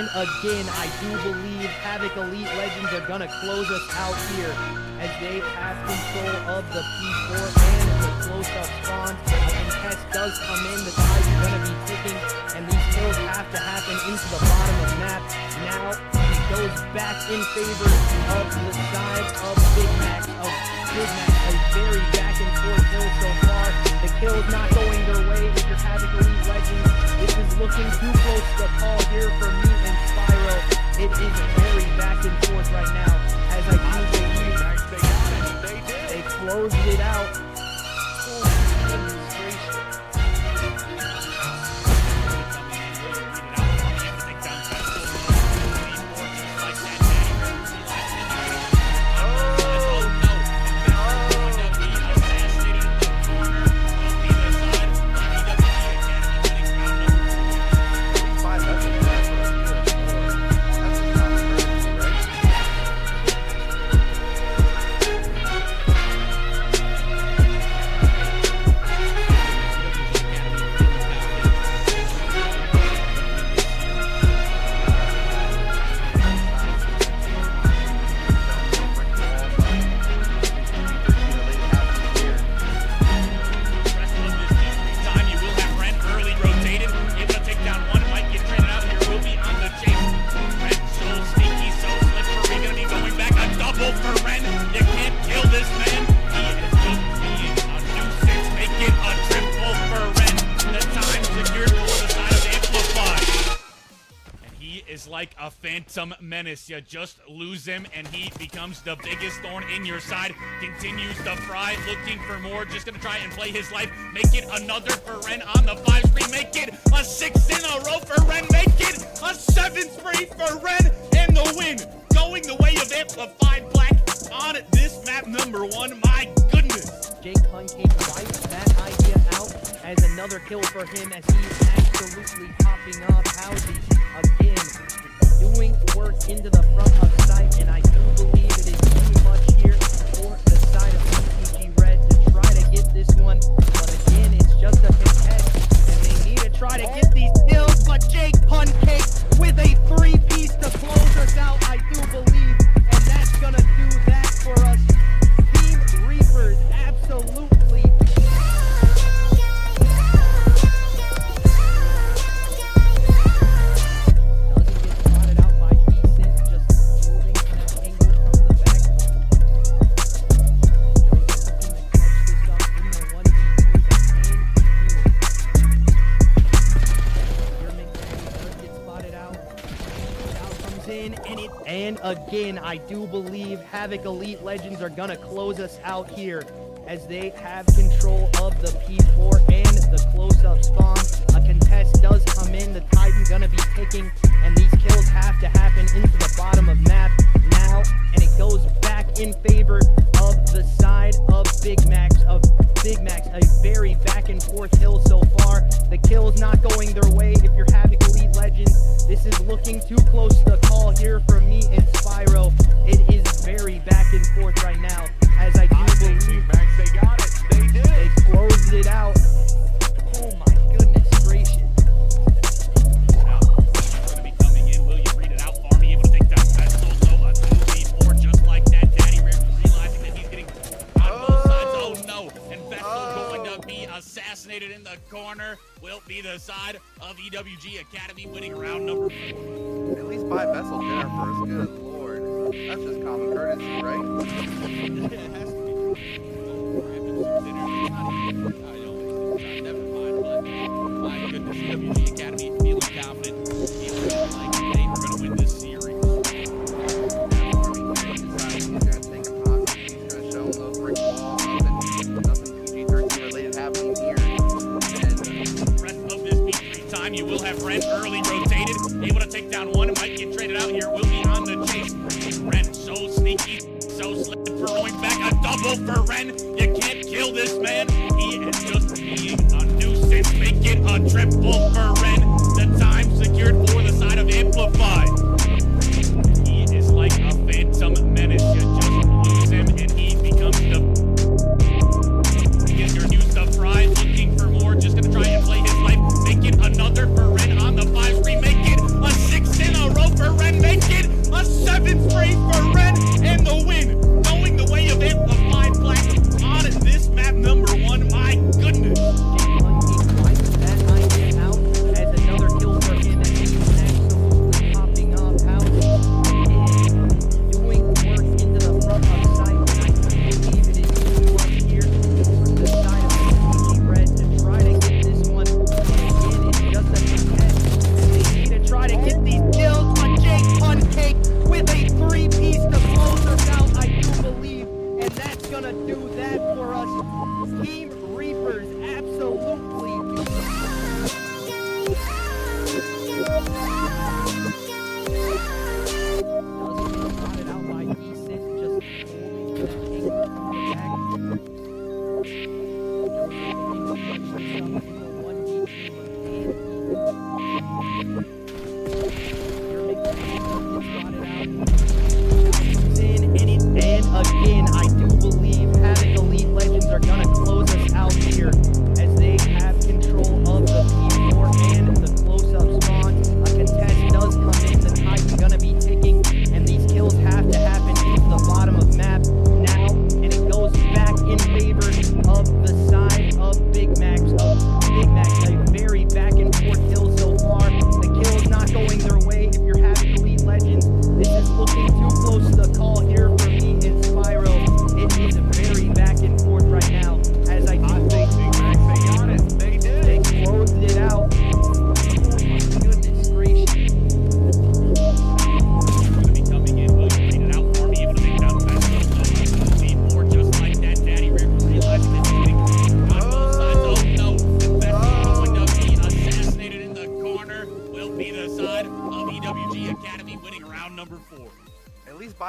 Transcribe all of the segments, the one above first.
And again, I do believe Havoc Elite Legends are gonna close us out here as they have control of the P4 and the close-up spawns. A contest does come in, the tide is gonna be ticking, and these kills have to happen into the bottom of the map. Now it goes back in favor of the side of Big Max, a very back and forth hill so far. The kills not going their way if you're Havoc Elite Legends. This is looking too close to call here for me and Spyro. It is very back and forth right now as I do believe they closed it out. Oh, goodness gracious. Like a phantom menace. You just lose him and he becomes the biggest thorn in your side. Continues to fry, looking for more, just gonna try and play his life. Make it another for Ren on the 5 spree. Make it a 6 in a row for Ren. Make it a 7 spree for Ren, and the win going the way of Amplified Black on this map number 1. My goodness, Jake Pancake wipes that idea out as another kill for him as he's absolutely popping off houses again. Doing work into the front of sight, and I do believe it is too much here for the side of EWG Red to try to get this one. But again, it's just a contest, and they need to try to get these kills. But Jake Pancake with a 3-piece to close us out, I do believe, and that's gonna do that for us. Team Reapers absolutely. And again, I do believe Havoc Elite Legends are gonna close us out here as they have control of the P4 and the close-up spawn. A contest does come in, the tide's gonna be ticking, and these kills have to happen into the bottom of map now, and it goes back in favor of the side of Big Max, a very back and forth hill so far. The kills not going their way if you're Havoc Elite Legends. This is looking too close to call here for me and Spyro. It is very back and forth right now as I do believe they got it. They did. They closed it out. Oh my goodness gracious. Now, going to be coming in. Will you read it out for me? Able to take that Vessel. So a 2v4 just like that. Daddy Rare realizing that he's getting on both sides. Oh no. And Vessel going to be assassinated in the corner. Will be the side of EWG Academy winning round number 4. At least buy Vessel dinner first. Good lord. That's just common courtesy, right? It has to be. Never mind, but my goodness, EWG Academy feeling confident, feeling like they were going to win this series. He's going to take a posse. He's going to show him those brick walls and nothing PG-13 related happening here. The rest of this P3 time, you will have Ren early rotated, able to take down one, might get traded out here, will be on the chase. Ren so sneaky, so slick for going back, a double for Ren. You can't kill this man. He is just being a nuisance. Make it a triple for Ren. The time secured for the side of Amplify. He is like a phantom menace. You just lose him and he becomes the... Get your new stuff fried, looking for more, just gonna try and play his life. Make it another for Ren on the 5 spree. Make it a 6 in a row.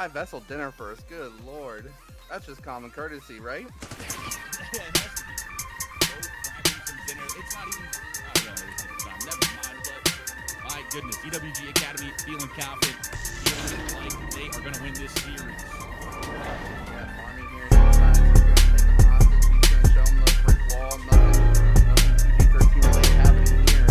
5-vessel dinner first. Good lord. That's just common courtesy, right? Yeah, it has to be. Go grab him some dinner. It's not even, I don't know, it's time. Never mind, but my goodness, EWG Academy feeling confident, feeling like they are going to win this series. Yeah, Army here decided he's going to take the hostage. He's going to show him the brick wall. Nothing PG-13 related happening here.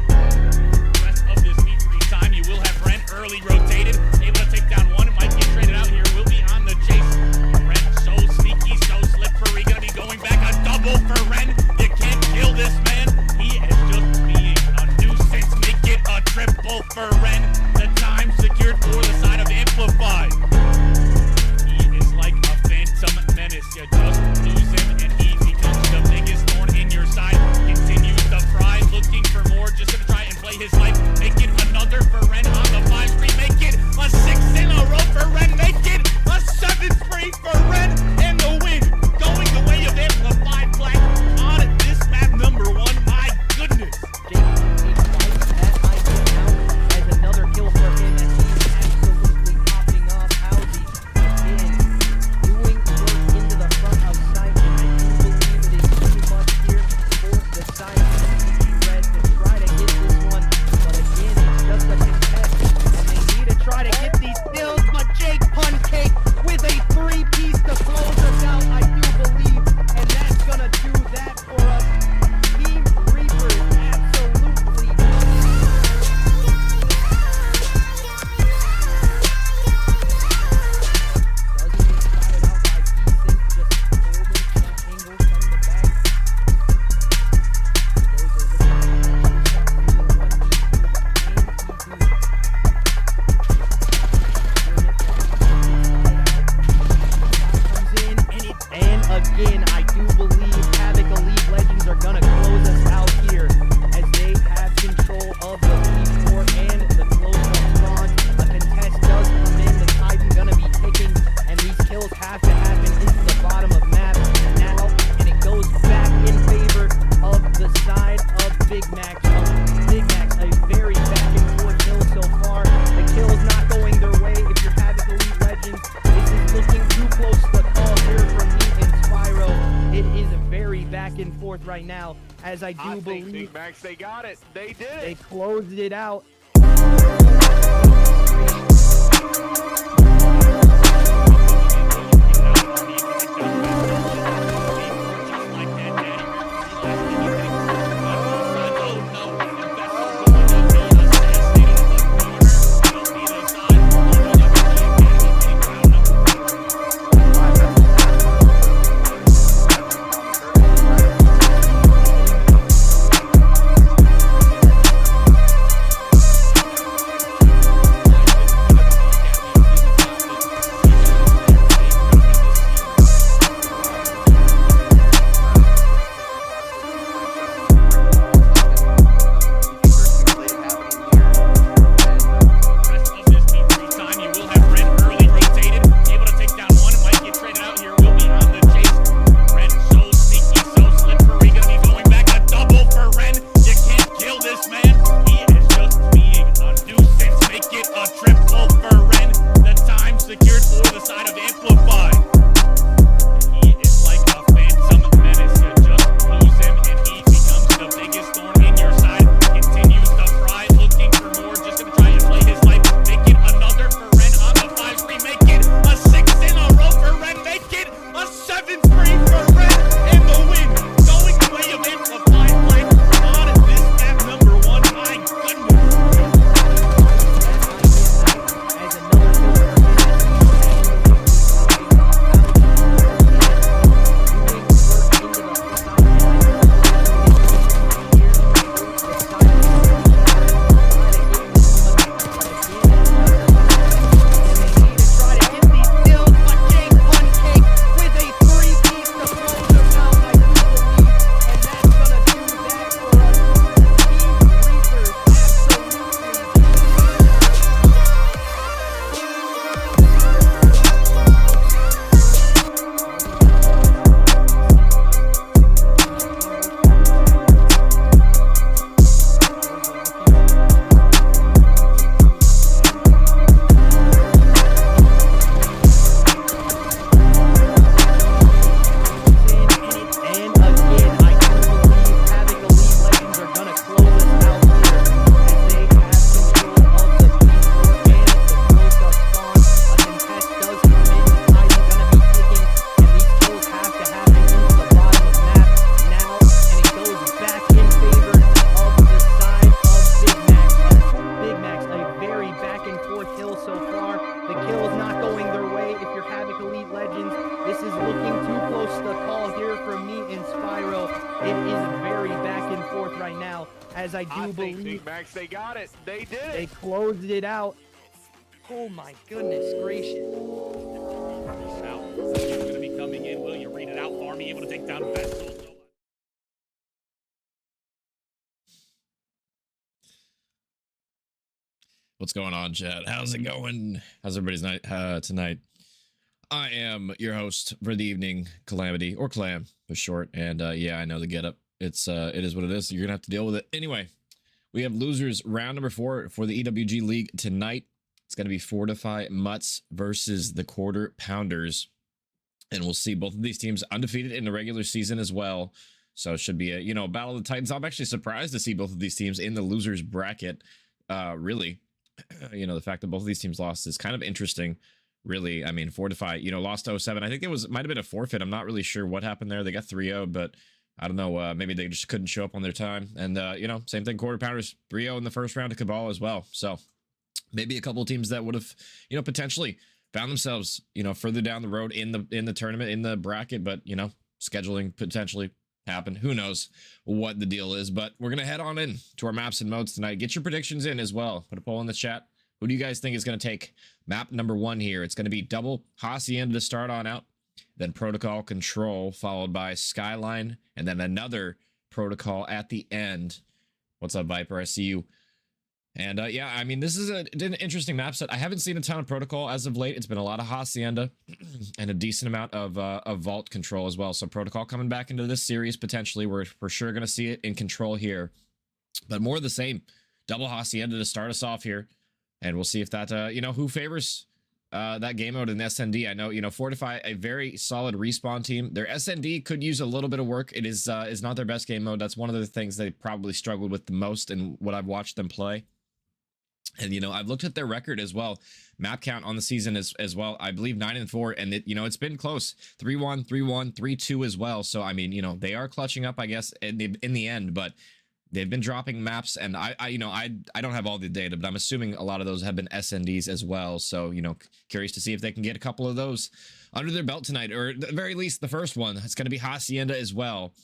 The rest of this V3 time, you will have Ren early rotated, able to take down one. It might get traded out here. Will be on the chase. Ren so sneaky, so slippery. Going to be going back. A double for Ren. You can't kill this man. He is just being a nuisance. Make it a triple for Ren. The time secured for the side of Amplified. He is like a phantom menace. You just lose him and he becomes the biggest thorn in your side. Continues the fry, looking for more. Just going to try and play his life. Make it another for Ren on the 5 spree. Make it a 6 in a row for Ren. Make it a 7 spree for Ren. And the win going the way of Amplified Black on this map number 1. My goodness. Jake twice at IQ now as another kill for him as he's absolutely popping off houses. Again, doing work into the front of sight, and I do believe it is too much here for the side of the Red to try to get this one. But again, it's just a contest, and they need to try to get these kills. But Jake Pancake with a 3-piece to close us out, I do believe, and that's gonna do that for us. Team Reapers absolutely doesn't get spotted out by Decent, just holding some angle from the back. Those are and again, I do believe Havoc Elite Legends are gonna close us out here as they have control of the P4 and the close-up spawn. A contest does come in, the Titan gonna be ticking, and these kills have to happen into the bottom of map now, and it goes back in favor of the side of Big Mac. Big Mac's a very back and forth kill so far. The kill's not going their way if you're Havoc Elite Legends. This is looking too close to call here from me and Spyro. It is very back and forth right now, as I do believe Big Macs, they got it. They did they it. closed it out. is very back and forth right now, as I do think believe Big Max, they got it. They did they it. closed it out. Oh my goodness gracious. Now, he's going to be coming in. Will you read it out? Farmy able to take down Vessel. What's going on, chat? How's it going? How's everybody's night tonight? I am your host for the evening, Calamity, or Clam for short. And yeah, I know the getup. It is what it is. You're gonna have to deal with it. Anyway, we have losers round number 4 for the EWG League tonight. It's gonna be Fortifi Mutts versus the Quarter Pounders, and we'll see both of these teams undefeated in the regular season as well. So it should be a battle of the Titans. I'm actually surprised to see both of these teams in the losers bracket. Really. The fact that both of these teams lost is kind of interesting, really. I mean, Fortifi, lost 0-7. I think it might have been a forfeit. I'm not really sure what happened there. They got 3-0, but I don't know. Maybe they just couldn't show up on their time. And, same thing, Quarter Pounders, 3-0 in the first round to Cabal as well. So maybe a couple of teams that would have, potentially found themselves, further down the road in the tournament, in the bracket, but, scheduling potentially happen. Who knows what the deal is, but we're gonna head on in to our maps and modes tonight. Get your predictions in as well. Put a poll in the chat. Who do you guys think is going to take map number 1 here? It's going to be double Hacienda to start on out, then Protocol Control, followed by Skyline, and then another Protocol at the end. What's up, Viper? I see you. And yeah, I mean, this is an interesting map set. I haven't seen a ton of Protocol as of late. It's been a lot of Hacienda and a decent amount of Vault Control as well. So Protocol coming back into this series potentially. We're for sure going to see it in Control here, but more of the same. Double Hacienda to start us off here, and we'll see if that who favors that game mode in SND. I know Fortifi, a very solid respawn team. Their SND could use a little bit of work. It is not their best game mode. That's one of the things they probably struggled with the most in what I've watched them play. And I've looked at their record as well, map count on the season as well. I believe 9-4, and it's been close, 3-1, 3-1, 3-2 as well. So I mean, they are clutching up, I guess, in the end, but they've been dropping maps, and I don't have all the data, but I'm assuming a lot of those have been SNDs as well. So curious to see if they can get a couple of those under their belt tonight, or at the very least the first one. It's going to be Hacienda as well.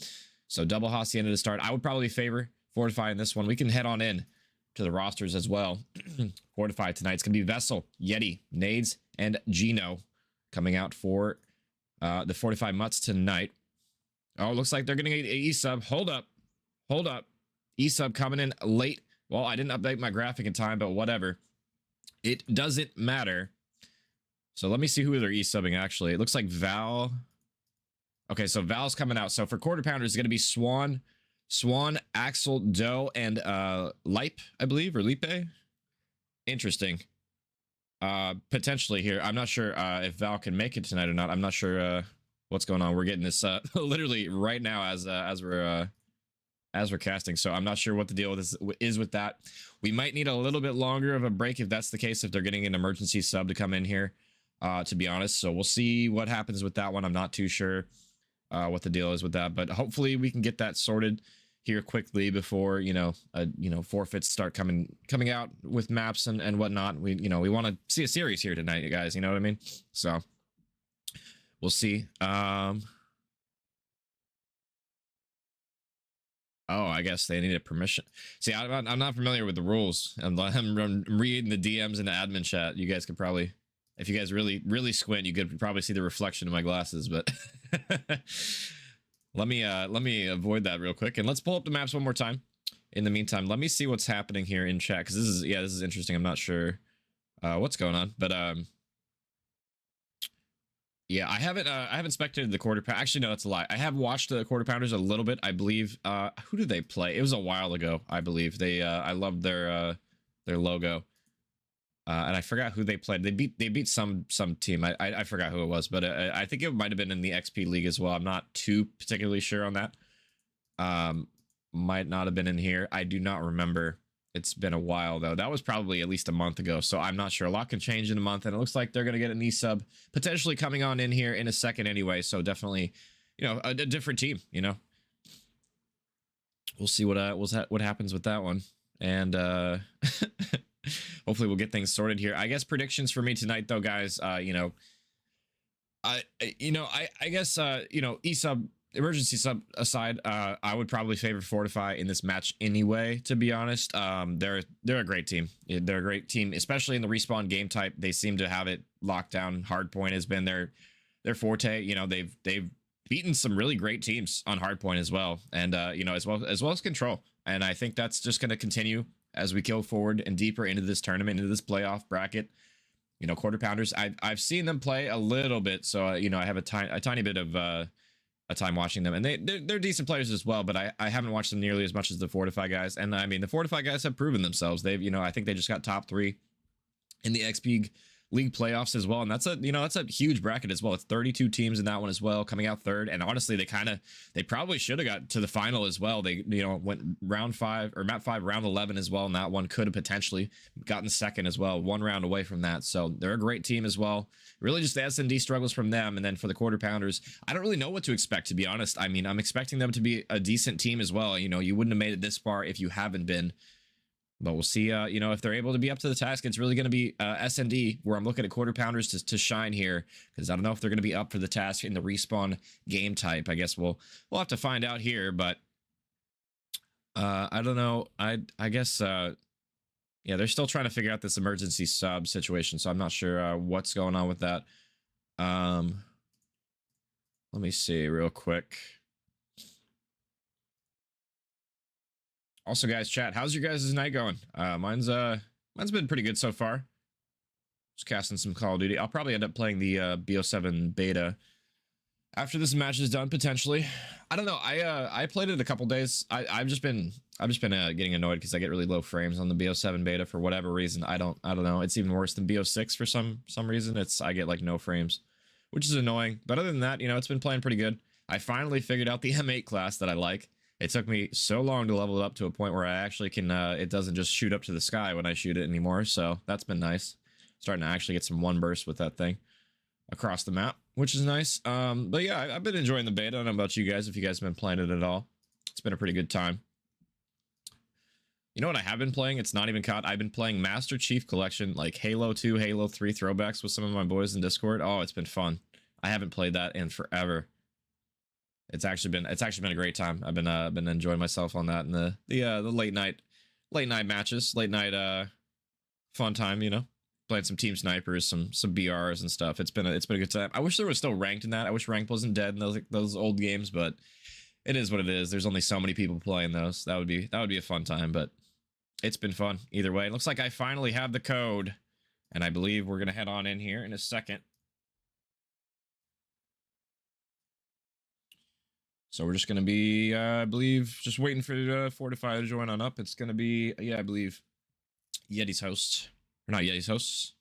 So double Hacienda to start. I would probably favor Fortifi in this one. We can head on in to the rosters as well. Fortifi tonight's gonna be Vessel, Yeti, Nades, and Gino coming out for the Fortifi Mutts tonight. Oh, looks like they're gonna get E-sub. Hold up. E-sub coming in late. Well, I didn't update my graphic in time, but whatever. It doesn't matter. So let me see who they're E-subbing actually. It looks like Val. Okay, so Val's coming out. So for Quarter Pounders, it's gonna be Swan, Axel, Doe, and Lipe, I believe, or Lipe. Interesting. Potentially here. I'm not sure if Val can make it tonight or not. I'm not sure what's going on. We're getting this literally right now as we're casting. So I'm not sure what the deal is with that. We might need a little bit longer of a break if that's the case, if they're getting an emergency sub to come in here, to be honest. So we'll see what happens with that one. I'm not too sure what the deal is with that, but hopefully we can get that sorted here quickly before forfeits start coming out with maps and whatnot. We want to see a series here tonight, you guys, you know what I mean? So we'll see. Oh, I guess they needed permission. See, I'm not familiar with the rules. I'm reading the DMs in the admin chat. You guys could probably, if you guys really squint, you could probably see the reflection in my glasses, but let me avoid that real quick, and let's pull up the maps one more time. In the meantime, let me see what's happening here in chat, because this is interesting. I'm not sure what's going on, but yeah, I haven't spectated the Quarter Pounders. Actually, no, that's a lie. I have watched the Quarter Pounders a little bit, I believe. Who did they play? It was a while ago, I believe. They I loved their logo. And I forgot who they played. They beat some team. I forgot who it was, but I think it might have been in the XP League as well. I'm not too particularly sure on that. Might not have been in here. I do not remember. It's been a while though. That was probably at least a month ago, so I'm not sure. A lot can change in a month, and it looks like they're gonna get an E-sub potentially coming on in here in a second anyway. So definitely, a different team. We'll see what happens with that one, and hopefully we'll get things sorted here. I guess predictions for me tonight though, guys. I guess E-sub emergency sub aside, I would probably favor Fortifi in this match anyway, to be honest. They're a great team. They're a great team, especially in the respawn game type. They seem to have it locked down. Hardpoint has been their forte. You know, they've beaten some really great teams on hardpoint as well, and you know, as well as control. And I think that's just going to continue as we go forward and deeper into this tournament, into this playoff bracket. You know, quarter pounders. I've seen them play a little bit, so you know, I have a tiny bit of a time watching them, and they're decent players as well. But I haven't watched them nearly as much as the Fortifi guys. And I mean, the Fortifi guys have proven themselves. They've, you know, I think they just got top 3 in the XP League playoffs as well, and that's a huge bracket as well. It's 32 teams in that one as well, coming out third. And honestly, they probably should have got to the final as well. They, you know, went round 5 or map 5 round 11 as well, and that one could have potentially gotten second as well, 1 round away from that. So they're a great team as well. Really just the S&D struggles from them. And then for the quarter pounders, I don't really know what to expect, to be honest. I mean, I'm expecting them to be a decent team as well. You know, you wouldn't have made it this far if you haven't been. But we'll see, you know, if they're able to be up to the task. It's really going to be S&D, where I'm looking at quarter pounders to shine here, because I don't know if they're going to be up for the task in the respawn game type. I guess we'll have to find out here, but I don't know. I guess, yeah, they're still trying to figure out this emergency sub situation, so I'm not sure what's going on with that. Let me see real quick. Also, guys, chat, how's your guys' night going? Mine's been pretty good so far. Just casting some Call of Duty. I'll probably end up playing the BO7 beta after this match is done, potentially. I don't know. I played it a couple days. I've just been getting annoyed because I get really low frames on the BO7 beta for whatever reason. I don't know. It's even worse than BO6 for some reason. I get like no frames, which is annoying. But other than that, you know, it's been playing pretty good. I finally figured out the M8 class that I like. It took me so long to level it up to a point where I actually can, it doesn't just shoot up to the sky when I shoot it anymore. So that's been nice. Starting to actually get some one burst with that thing across the map, which is nice. But yeah, I've been enjoying the beta. I don't know about you guys, if you guys have been playing it at all. It's been a pretty good time. You know what I have been playing? It's not even caught. I've been playing Master Chief Collection, like Halo 2, Halo 3 throwbacks with some of my boys in Discord. Oh, it's been fun. I haven't played that in forever. It's actually been a great time. I've been enjoying myself on that, and the late night matches, late night fun time, you know, playing some team snipers, some BRs and stuff. It's been a good time. I wish there was still ranked in that. I wish ranked wasn't dead in those old games, but it is what it is. There's only so many people playing those. That would be a fun time, but it's been fun either way. It looks like I finally have the code, and I believe we're gonna head on in here in a second. So we're just going to be, I believe, just waiting for Fortifi to join on up. It's going to be, yeah, I believe, Yeti's host. Or not Yeti's host.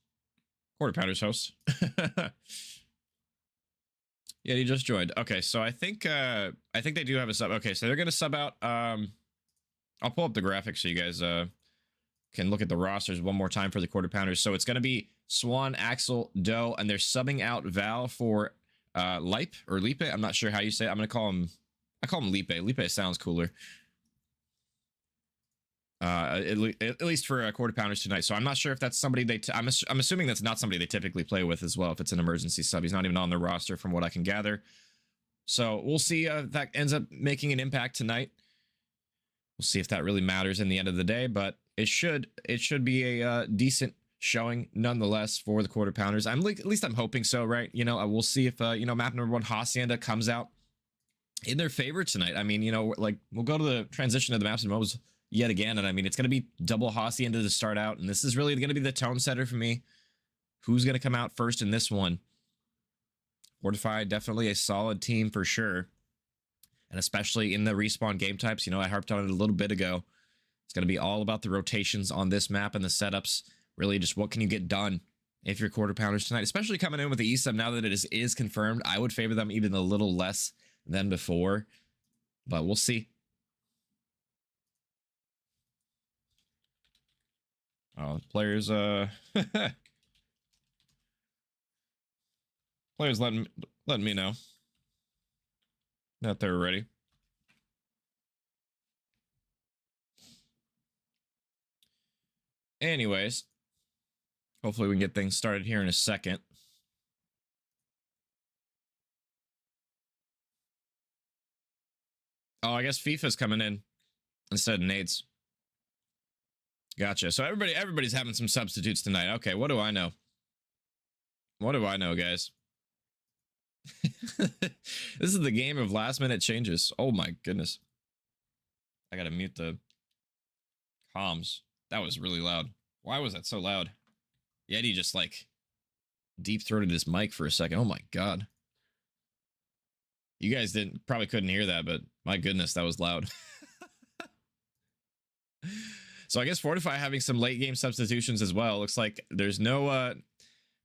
Quarter Pounder's host. Yeti just joined. Okay, so I think they do have a sub. Okay, so they're going to sub out. I'll pull up the graphics so you guys can look at the rosters one more time for the Quarter Pounders. So it's going to be Swan, Axel, Doe, and they're subbing out Val for Lipe or Lipe. I'm not sure how you say it. I'm going to call him, I call him Lipe. Lipe sounds cooler. At least for quarter pounders tonight. So I'm not sure if that's somebody I'm assuming that's not somebody they typically play with as well. If it's an emergency sub, he's not even on their roster from what I can gather. So we'll see if that ends up making an impact tonight. We'll see if that really matters in the end of the day, but it should be a decent showing nonetheless for the quarter pounders. At least I'm hoping so, right? You know, we'll see if you know, map number 1 Hacienda comes out in their favor tonight. I mean, you know, like we'll go to the transition of the maps and modes yet again, and I mean, it's going to be double Hacienda to start out, and this is really going to be the tone setter for me. Who's going to come out first in this one? Fortifi, definitely a solid team for sure, and especially in the respawn game types. You know, I harped on it a little bit ago. It's going to be all about the rotations on this map and the setups. Really, just what can you get done if you're quarter pounders tonight, especially coming in with the E-sub now that it is confirmed. I would favor them even a little less than before, but we'll see. Oh, players, players letting me know that they're ready. Anyways, hopefully we can get things started here in a second. Oh, I guess FIFA's coming in instead of nades. Gotcha. So everybody's having some substitutes tonight. Okay, what do I know? What do I know, guys? This is the game of last minute changes. Oh my goodness. I gotta mute the comms. That was really loud. Why was that so loud? Yeti just like deep throated his mic for a second. Oh my god. You guys probably couldn't hear that, but my goodness, that was loud. So I guess Fortifi having some late game substitutions as well. Looks like there's no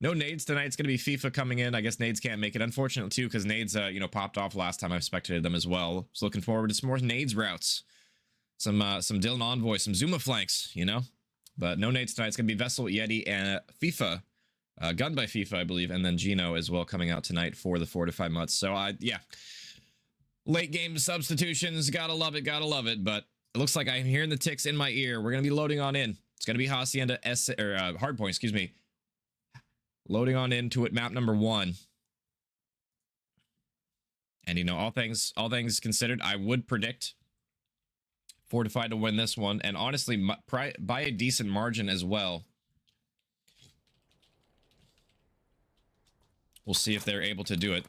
nades tonight. It's going to be FIFA coming in. I guess nades can't make it. Unfortunately, too, because nades, popped off last time I've spectated them as well. So looking forward to some more nades routes. Some Dylan Envoy, some Zuma flanks, But no nades tonight. It's going to be Vessel, Yeti, and FIFA. Gun by FIFA, I believe. And then Gino as well coming out tonight for the Fortifi Mutts. So, yeah. Late game substitutions. Gotta love it. Gotta love it. But it looks like I'm hearing the ticks in my ear. We're going to be loading on in. It's going to be Hacienda Hardpoint, excuse me. Loading on into it, map number 1. And all things considered, I would predict Fortifi to win this one, and honestly, by a decent margin as well. We'll see if they're able to do it.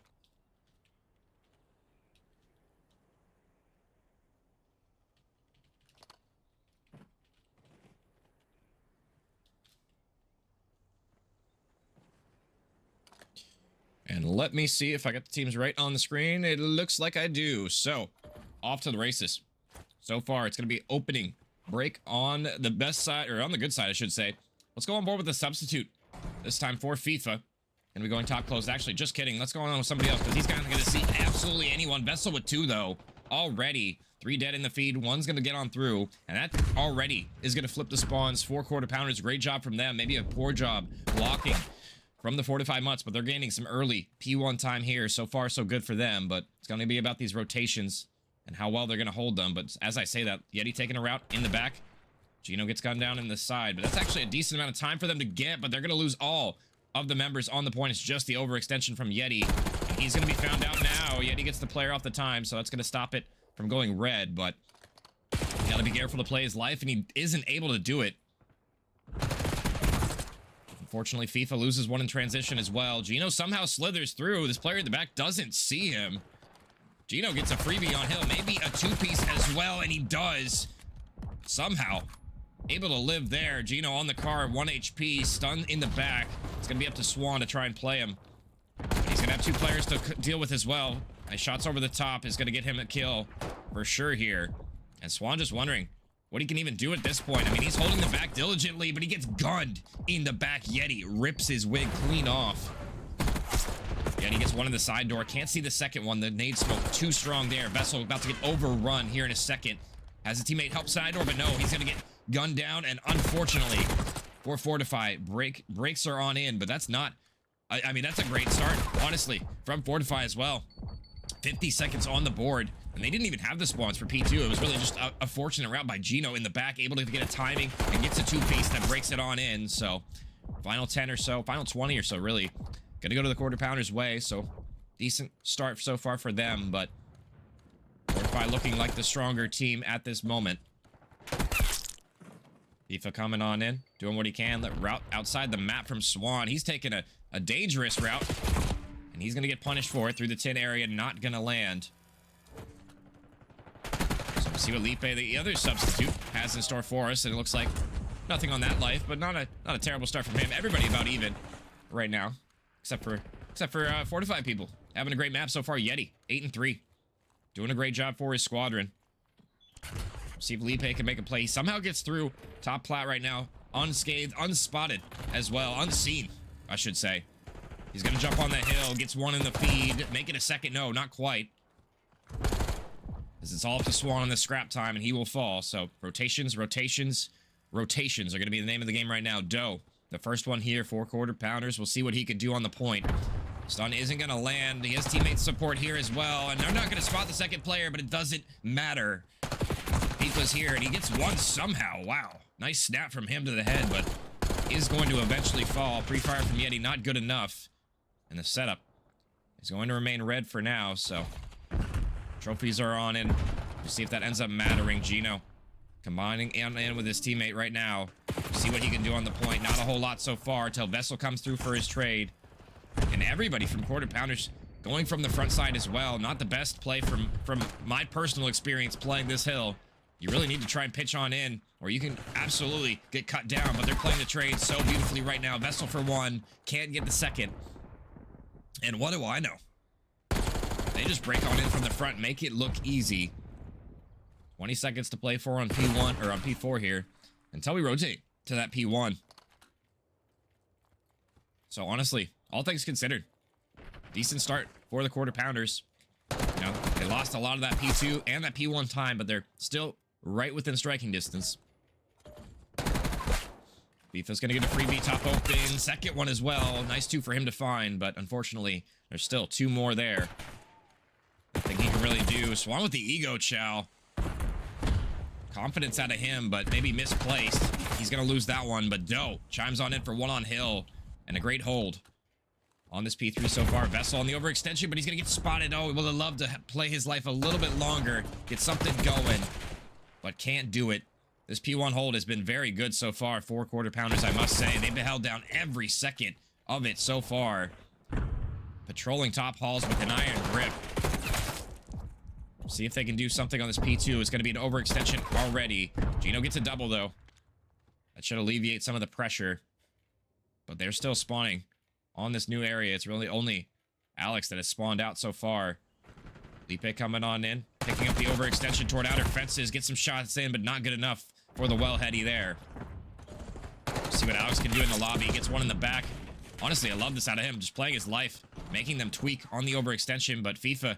And let me see if I got the teams right on the screen. It looks like I do. So, off to the races. So far, it's going to be opening break on the best side, or on the good side, I should say. Let's go on board with the substitute. This time for FIFA. And we're going top close. Actually, just kidding. Let's go on with somebody else, because he's not going to see absolutely anyone. Vessel with 2, though. Already. 3 dead in the feed. 1's going to get on through. And that already is going to flip the spawns. 4 quarter pounders. Great job from them. Maybe a poor job blocking from the Fortifi Mutts, but they're gaining some early P1 time here. So far, so good for them, but it's going to be about these rotations and how well they're going to hold them. But as I say that, Yeti taking a route in the back. Gino gets gunned down in the side, but that's actually a decent amount of time for them to get, but they're going to lose all of the members on the point. It's just the overextension from Yeti, and he's going to be found out now. Yeti gets the player off the time, so that's going to stop it from going red, but you got to be careful to play his life, and he isn't able to do it. Unfortunately, FIFA loses 1 in transition as well. Gino somehow slithers through. This player in the back doesn't see him. Gino gets a freebie on Hill, maybe a 2-piece as well, and he does. Somehow able to live there. Gino on the car, 1 HP, stunned in the back. It's going to be up to Swan to try and play him. He's going to have 2 players to deal with as well. Nice shots over the top is going to get him a kill for sure here. And Swan just wondering what he can even do at this point. I mean, he's holding the back diligently, but he gets gunned in the back. Yeti rips his wig clean off. Yeti gets 1 in the side door. Can't see the second one. The nade smoke too strong there. Vessel about to get overrun here in a second. Has a teammate help side door, but no, he's going to get gunned down. And unfortunately, for Fortifi, breaks are on in, but that's not... I mean, that's a great start, honestly, from Fortifi as well. 50 seconds on the board. And they didn't even have the spawns for P2. It was really just a fortunate route by Gino in the back, able to get a timing and gets a 2-piece that breaks it on in. So, final 10 or so, final 20 or so, really. Gonna go to the quarter pounders way, so decent start so far for them, but Fortifi looking like the stronger team at this moment. FIFA coming on in, doing what he can. Route outside the map from Swan. He's taking a dangerous route, and he's gonna get punished for it through the tin area, not gonna land. See what Lipe, the other substitute, has in store for us, and it looks like nothing on that life, but not a terrible start from him. Everybody about even right now, except for Fortifi people. Having a great map so far. Yeti 8-3, doing a great job for his squadron. See if Lipe can make a play. He somehow gets through top plat right now, unscathed, unspotted as well, unseen, I should say. He's gonna jump on the hill, gets 1 in the feed, make it a second. No, not quite. As it's all up to Swan on the scrap time, and he will fall. So, rotations are going to be the name of the game right now. Doe, the first one here, 4 quarter pounders. We'll see what he can do on the point. Stun isn't going to land. He has teammate support here as well, and they're not going to spot the second player, but it doesn't matter. Pipa's here, and he gets 1 somehow. Wow. Nice snap from him to the head, but is going to eventually fall. Pre-fire from Yeti, not good enough. And the setup is going to remain red for now, so... Trophies are on in. See if that ends up mattering. Gino combining in with his teammate right now. See what he can do on the point. Not a whole lot so far till Vessel comes through for his trade. And everybody from Quarter Pounders going from the front side as well. Not the best play from my personal experience playing this hill. You really need to try and pitch on in, or you can absolutely get cut down, but they're playing the trade so beautifully right now. Vessel for one, can't get the second. And what do I know? They just break on in from the front, make it look easy. 20 seconds to play for on P1, or on P4 here, until we rotate to that P1. So honestly, all things considered, decent start for the Quarter Pounders. You know, they lost a lot of that P2 and that P1 time, but they're still right within striking distance. Bifa's gonna get a freebie top open. Second one as well. Nice two for him to find, but unfortunately, there's still two more there. Nothing he can really do. Swan with the ego chow. Confidence out of him, but maybe misplaced. He's gonna lose that one, but Doe chimes on in for one on hill. And a great hold on this P3 so far. Vessel on the overextension, but he's gonna get spotted. Oh, he would have loved to play his life a little bit longer. Get something going, but can't do it. This P1 hold has been very good so far for Quarter Pounders, I must say. They've been held down every second of it so far. Patrolling top halls with an iron grip. See if they can do something on this P2. It's going to be an overextension already. Gino gets a double, though. That should alleviate some of the pressure. But they're still spawning on this new area. It's really only Alex that has spawned out so far. Lipe coming on in. Picking up the overextension toward outer fences. Get some shots in, but not good enough for the well-heady there. See what Alex can do in the lobby. Gets one in the back. Honestly, I love this out of him. Just playing his life. Making them tweak on the overextension. But FIFA,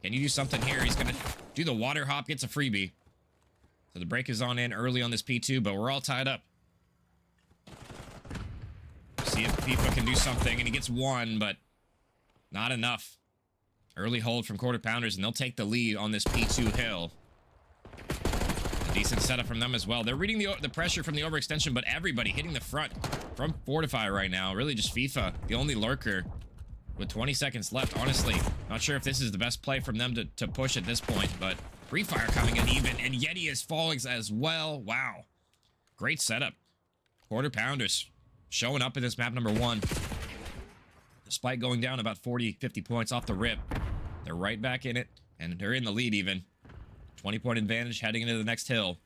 can you do something here? He's going to do the water hop. Gets a freebie. So the break is on in early on this P2, but we're all tied up. See if FIFA can do something, and he gets one, but not enough. Early hold from Quarter Pounders, and they'll take the lead on this P2 hill. A decent setup from them as well. They're reading the pressure from the overextension, but everybody hitting the front from Fortifi right now. Really just FIFA, the only lurker with 20 seconds left. Honestly, not sure if this is the best play from them to push at this point, but pre-fire coming in even, and Yeti is falling as well. Wow. Great setup. Quarter Pounders showing up in this map number 1. Despite going down about 40, 50 points off the rip, they're right back in it, and they're in the lead even. 20-point advantage heading into the next hill.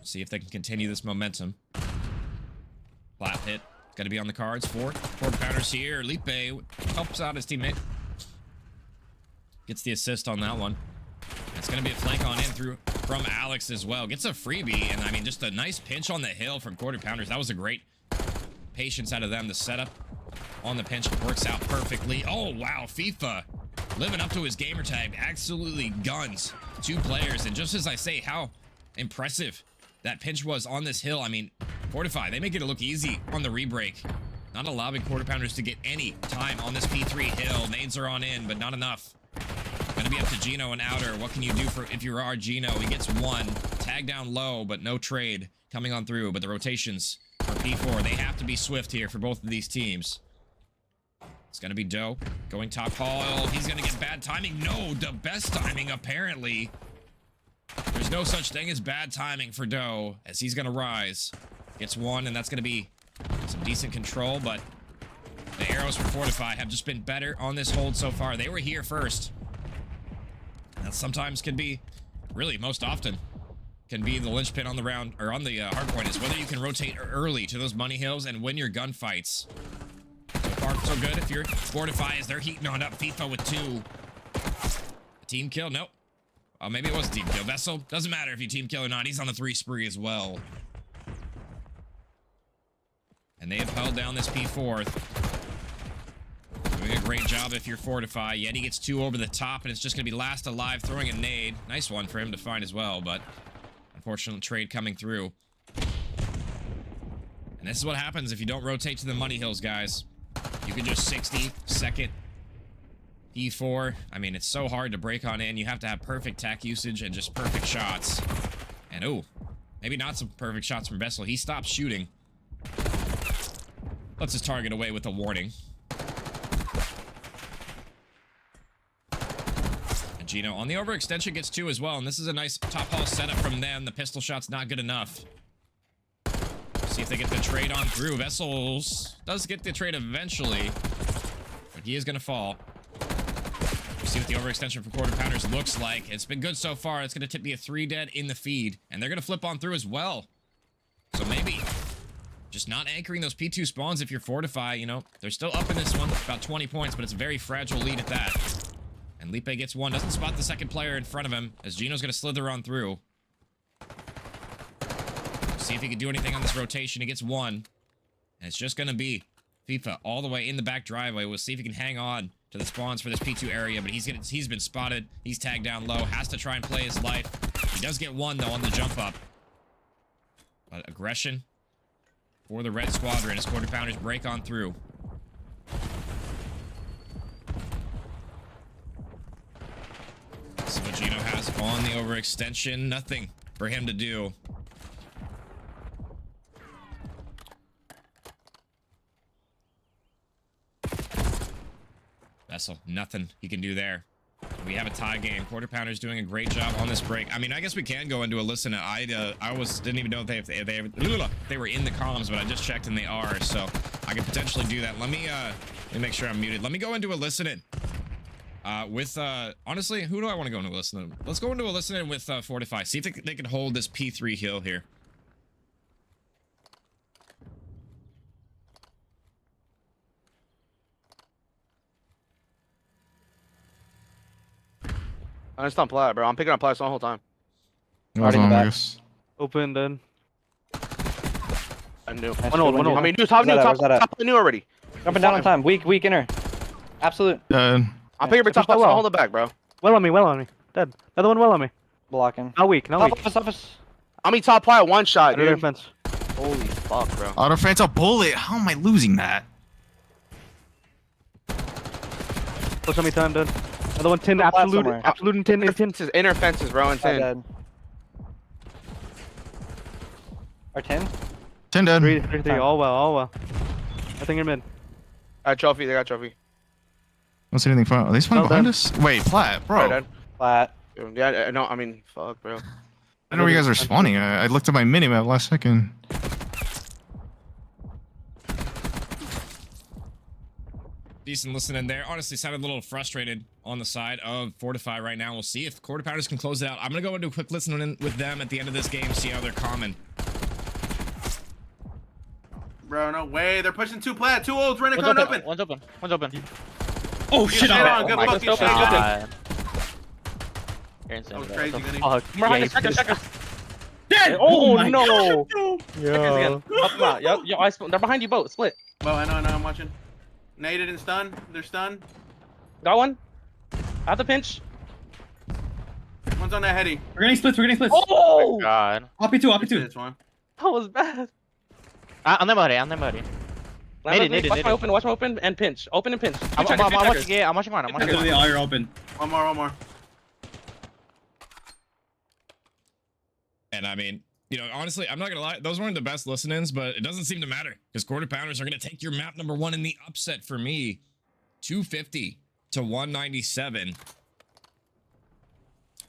See if they can continue this momentum. Flat hit. Got to be on the cards for Quarter Pounders here. Lipe helps out his teammate. Gets the assist on that one. It's going to be a flank on in through from Alex as well. Gets a freebie, and I mean, just a nice pinch on the hill from Quarter Pounders. That was a great patience out of them. The setup on the pinch works out perfectly. Oh, wow. FIFA living up to his gamer tag. Absolutely guns 2 players. And just as I say, how impressive that pinch was on this hill. I mean, Fortifi, they make it look easy on the rebreak. Not allowing Quarter Pounders to get any time on this P3 hill. Nades are on in, but not enough. Gonna be up to Gino and outer. What can you do for if you are Gino? He gets one. Tag down low, but no trade coming on through. But the rotations for P4, they have to be swift here for both of these teams. It's gonna be Doe going top hall. He's gonna get bad timing. No, the best timing apparently. There's no such thing as bad timing for Doe as he's gonna rise. Gets one, and that's gonna be some decent control, but the arrows for Fortifi have just been better on this hold so far. They were here first. That sometimes can be, really most often, can be the linchpin on the round, or on the hard point, is whether you can rotate early to those money hills and win your gunfights. So far, so good. If you're Fortifi, as they're heating on up. FIFA with 2. A team kill? Nope. Oh, maybe it was a team kill. Vessel, doesn't matter if you team kill or not. He's on the 3 spree as well. And they have held down this P4. Doing a great job if you're Fortifi. Yeti gets 2 over the top, and it's just going to be last alive, throwing a nade. Nice one for him to find as well, but unfortunate trade coming through. And this is what happens if you don't rotate to the money hills, guys. You can just 60-second P4. I mean, it's so hard to break on in. You have to have perfect tack usage and just perfect shots. And, ooh, maybe not some perfect shots from Vessel. He stops shooting. Lets his target away with a warning. And Gino on the overextension gets 2 as well, and this is a nice top hall setup from them. The pistol shot's not good enough. See if they get the trade on through. Vessels does get the trade eventually, but he is going to fall. We'll see what the overextension for quarter pounders looks like. It's been good so far. It's going to tip me a 3 dead in the feed, and they're going to flip on through as well. So maybe just not anchoring those P2 spawns if you're Fortifi, you know. They're still up in this one, about 20 points, but it's a very fragile lead at that. And Lipe gets 1, doesn't spot the second player in front of him, as Gino's going to slither on through. See if he can do anything on this rotation. He gets 1. And it's just going to be FIFA all the way in the back driveway. We'll see if he can hang on to the spawns for this P2 area, but he's been spotted. He's tagged down low, has to try and play his life. He does get 1, though, on the jump up. But aggression for the red squadron as quarter pounders break on through. See what Gino has on the overextension. Nothing for him to do. Vessel, nothing he can do there. We have a tie game. Quarter pounders doing a great job on this break. I mean, I guess we can go into a listen. I didn't even know if they were in the columns, but I just checked and they are. So I could potentially do that. Let me make sure I'm muted. Let me go into a listening. With honestly, who do I want to go into a listening? Let's go into a listening with Fortifi. See if they can hold this P3 hill here. I just on plat, bro. I'm picking up plats the whole time. Already in the back. Open then. I knew. Nice, One old, good one one, new. I mean, new, Where's top new, that at? top, Where's that at? top new already. Jumping down on time. Weak inner. Absolute. I'm picking up top plats. Hold it back, bro. Well on me. Dead. Another one well on me. Blocking. Not weak, not weak. Office. I'm in top plat 1 shot, Under their dude. fence. Holy fuck, bro. Auto fence a bullet. How am I losing that? Push on me time, dead. Another one, tin, Flat absolute, somewhere. absolute and tin, tin. Fences, inner fences, bro, and 10. Dead. Or 10? 10 dead. 3, all well. I think you're mid. Trophy, they got trophy. Don't see anything from. Are they spawning Well behind done. us? Wait, plat, bro. Alright, Flat. dead. Yeah, no, I mean, fuck, bro. I don't know where you guys are spawning. I looked at my minimap last second. Decent listening there. Honestly, sounded a little frustrated on the side of Fortifi right now. We'll see if quarter pounders can close it out. I'm gonna go into a quick listen with them at the end of this game, see how they're common. Bro, no way. They're pushing 2 plat. 2 olds. Rent a One's cone open. open. One's open. Oh, shit on. Good my fucking shit. God. That was crazy, Gunny. Fuck. Behind us, check. Dead! Oh, my no. God. Yeah. Help them out. Yo, they're behind you both. Split. Well, I know, I'm watching. Naded and stunned. They're stunned. Got one. Out the pinch. One's on that heady. We're getting splits. Oh! God. Oppy two. This one. That was bad. On the muddy. Watch my open and pinch. Open and pinch. I'm watching one. Literally all you're open. One more. And I mean, you know, honestly, I'm not gonna lie, those weren't the best listen-ins, but it doesn't seem to matter because quarter pounders are gonna take your map number 1 in the upset for me. 250 to 197.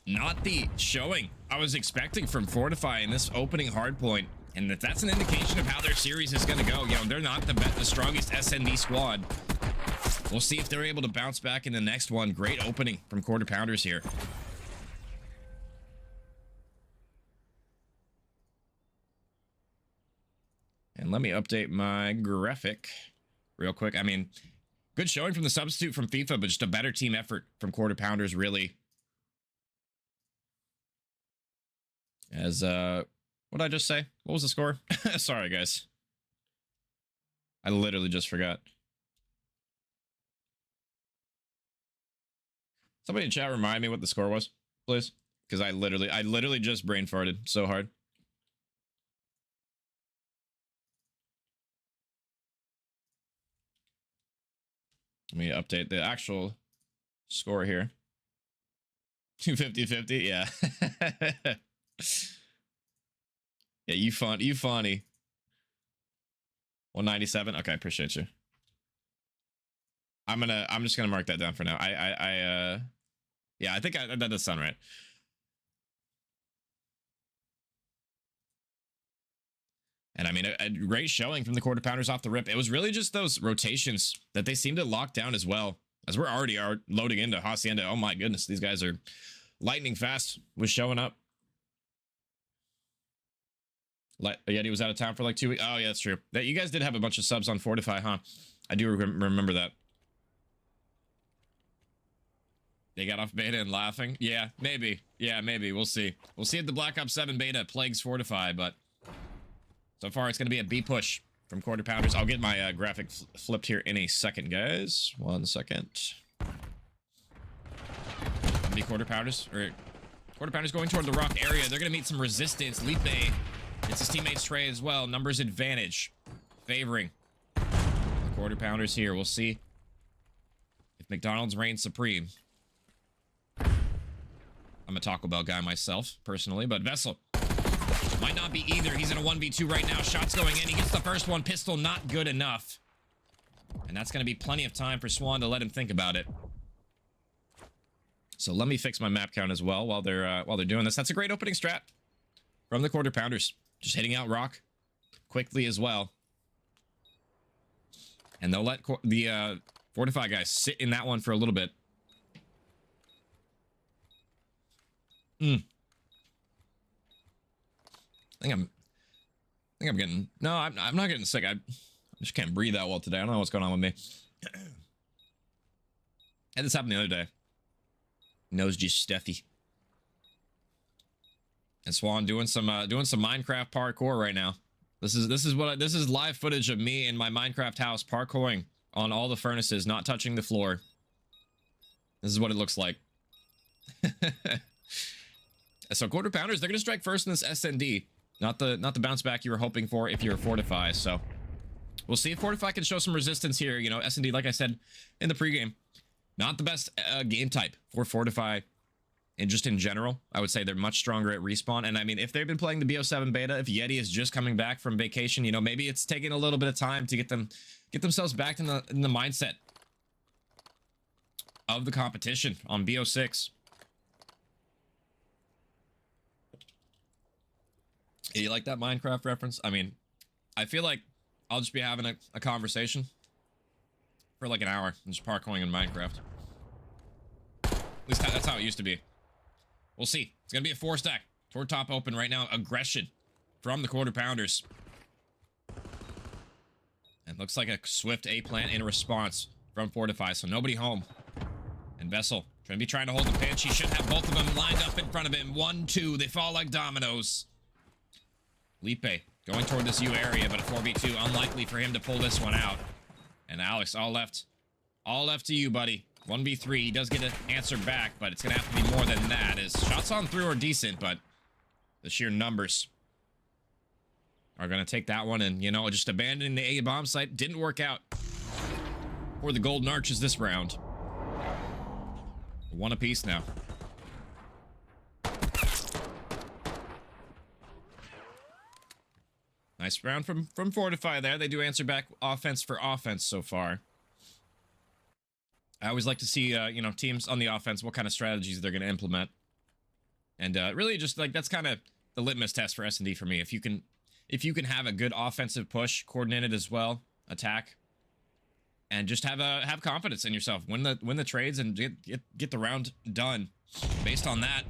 Not the showing I was expecting from Fortifi in this opening hardpoint. And if that's an indication of how their series is going to go, you know, they're not the strongest SND squad. We'll see if they're able to bounce back in the next one. Great opening from quarter pounders here. And let me update my graphic real quick. I mean, good showing from the substitute from FIFA, but just a better team effort from quarter pounders, really. As, what did I just say? What was the score? Sorry, guys. I literally just forgot. Somebody in chat remind me what the score was, please. Because I literally just brain farted so hard. Let me update the actual score here. 250-50, yeah. Yeah, you funny. 197. Okay, appreciate you. I'm just gonna mark that down for now. Yeah, Yeah, I think that does sound right. And I mean, a great showing from the quarter pounders off the rip. It was really just those rotations that they seemed to lock down as well. As we're already loading into Hacienda. Oh my goodness, these guys are lightning fast with showing up. Yeti was out of town for like 2 weeks. Oh yeah, that's true. That you guys did have a bunch of subs on Fortifi, huh? I do remember that. They got off beta and laughing. Yeah, maybe. Yeah, maybe. We'll see. We'll see if the Black Ops 7 beta plagues Fortifi, but so far it's going to be a B push from quarter pounders. I'll get my graphic flipped here in a second, guys. 1 second. B quarter pounders, or quarter pounders going toward the rock area. They're going to meet some resistance. Lipe gets his teammates Trey as well. Numbers advantage favoring the quarter pounders here. We'll see if McDonald's reigns supreme. I'm a Taco Bell guy myself, personally, but Vessel might not be either. He's in a 1v2 right now. Shots going in. He gets the first one. Pistol not good enough. And that's going to be plenty of time for Swan to let him think about it. So let me fix my map count as well while they're doing this. That's a great opening strat from the quarter pounders. Just hitting out rock quickly as well. And they'll let the Fortify guys sit in that one for a little bit. I think I'm getting... No, I'm not getting sick. I just can't breathe that well today. I don't know what's going on with me. Had this happen the other day. Nose just stuffy. And Swan doing some Minecraft parkour right now. This is live footage of me in my Minecraft house parkouring on all the furnaces, not touching the floor. This is what it looks like. So quarter pounders, they're gonna strike first in this SND, not the bounce back you were hoping for if you're Fortify. So we'll see if Fortify can show some resistance here. You know, SND, like I said in the pregame, not the best game type for Fortify, and just in general. I would say they're much stronger at respawn. And I mean, if they've been playing the BO7 beta, if Yeti is just coming back from vacation, you know, maybe it's taking a little bit of time to get themselves back in the mindset of the competition on BO6. You like that Minecraft reference? I mean, I feel like I'll just be having a conversation for like an hour and just parkouring in Minecraft. At least that's how it used to be. We'll see. It's gonna be a 4-stack toward top open right now. Aggression from the quarter pounders. And looks like a swift A plant in response from Fortify, so nobody home. And Vessel trying to hold the pinch. He should have both of them lined up in front of him. 1, 2. They fall like dominoes. Lipe going toward this U area, but a 4v2. Unlikely for him to pull this one out. And Alex, all left to you, buddy. 1v3. He does get an answer back, but it's gonna have to be more than that. His shots on through are decent, but the sheer numbers are gonna take that one. And, you know, just abandoning the A bomb site didn't work out for the Golden Arches this round. 1 apiece now. Nice round from Fortify there. They do answer back offense for offense so far. I always like to see, you know, teams on the offense, what kind of strategies they're going to implement. And really just like, that's kind of the litmus test for S&D for me. If you can have a good offensive push, coordinated as well, attack, and just have confidence in yourself, win the trades and get the round done based on that.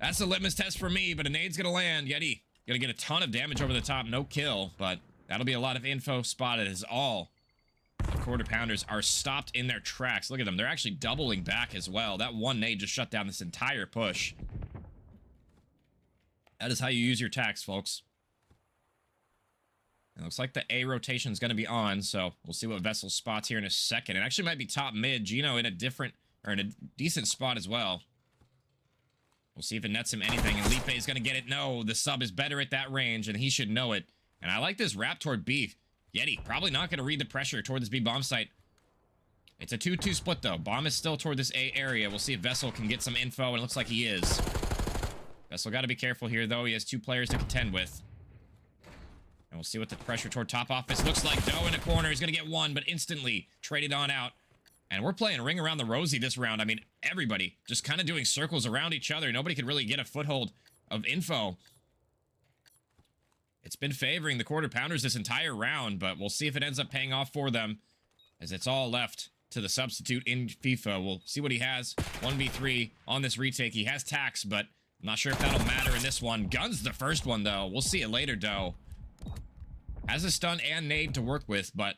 That's the litmus test for me, but a nade's going to land. Yeti gonna get a ton of damage over the top, no kill, but that'll be a lot of info spotted as all the quarter pounders are stopped in their tracks. Look at them, they're actually doubling back as well. That one nade just shut down this entire push. That is how you use your tacks, folks. It looks like the A rotation is going to be on, so we'll see what Vessel spots here in a second. It actually might be top mid. Gino in a decent spot as well. We'll see if it nets him anything, and Lipe is going to get it. No, the sub is better at that range, and he should know it. And I like this wrap toward B. Yeti probably not going to read the pressure toward this B bomb site. It's a 2-2 split, though. Bomb is still toward this A area. We'll see if Vessel can get some info, and it looks like he is. Vessel got to be careful here, though. He has 2 players to contend with. And we'll see what the pressure toward top office looks like. Doe in a corner. He's going to get one, but instantly traded on out. And we're playing ring around the rosy this round. I mean, everybody just kind of doing circles around each other. Nobody could really get a foothold of info. It's been favoring the quarter pounders this entire round, but we'll see if it ends up paying off for them, as it's all left to the substitute in FIFA. We'll see what he has. 1v3 on this retake. He has tax, but I'm not sure if that'll matter in this one. Gun's the first one, though. We'll see it later, Doe. Has a stun and nade to work with, but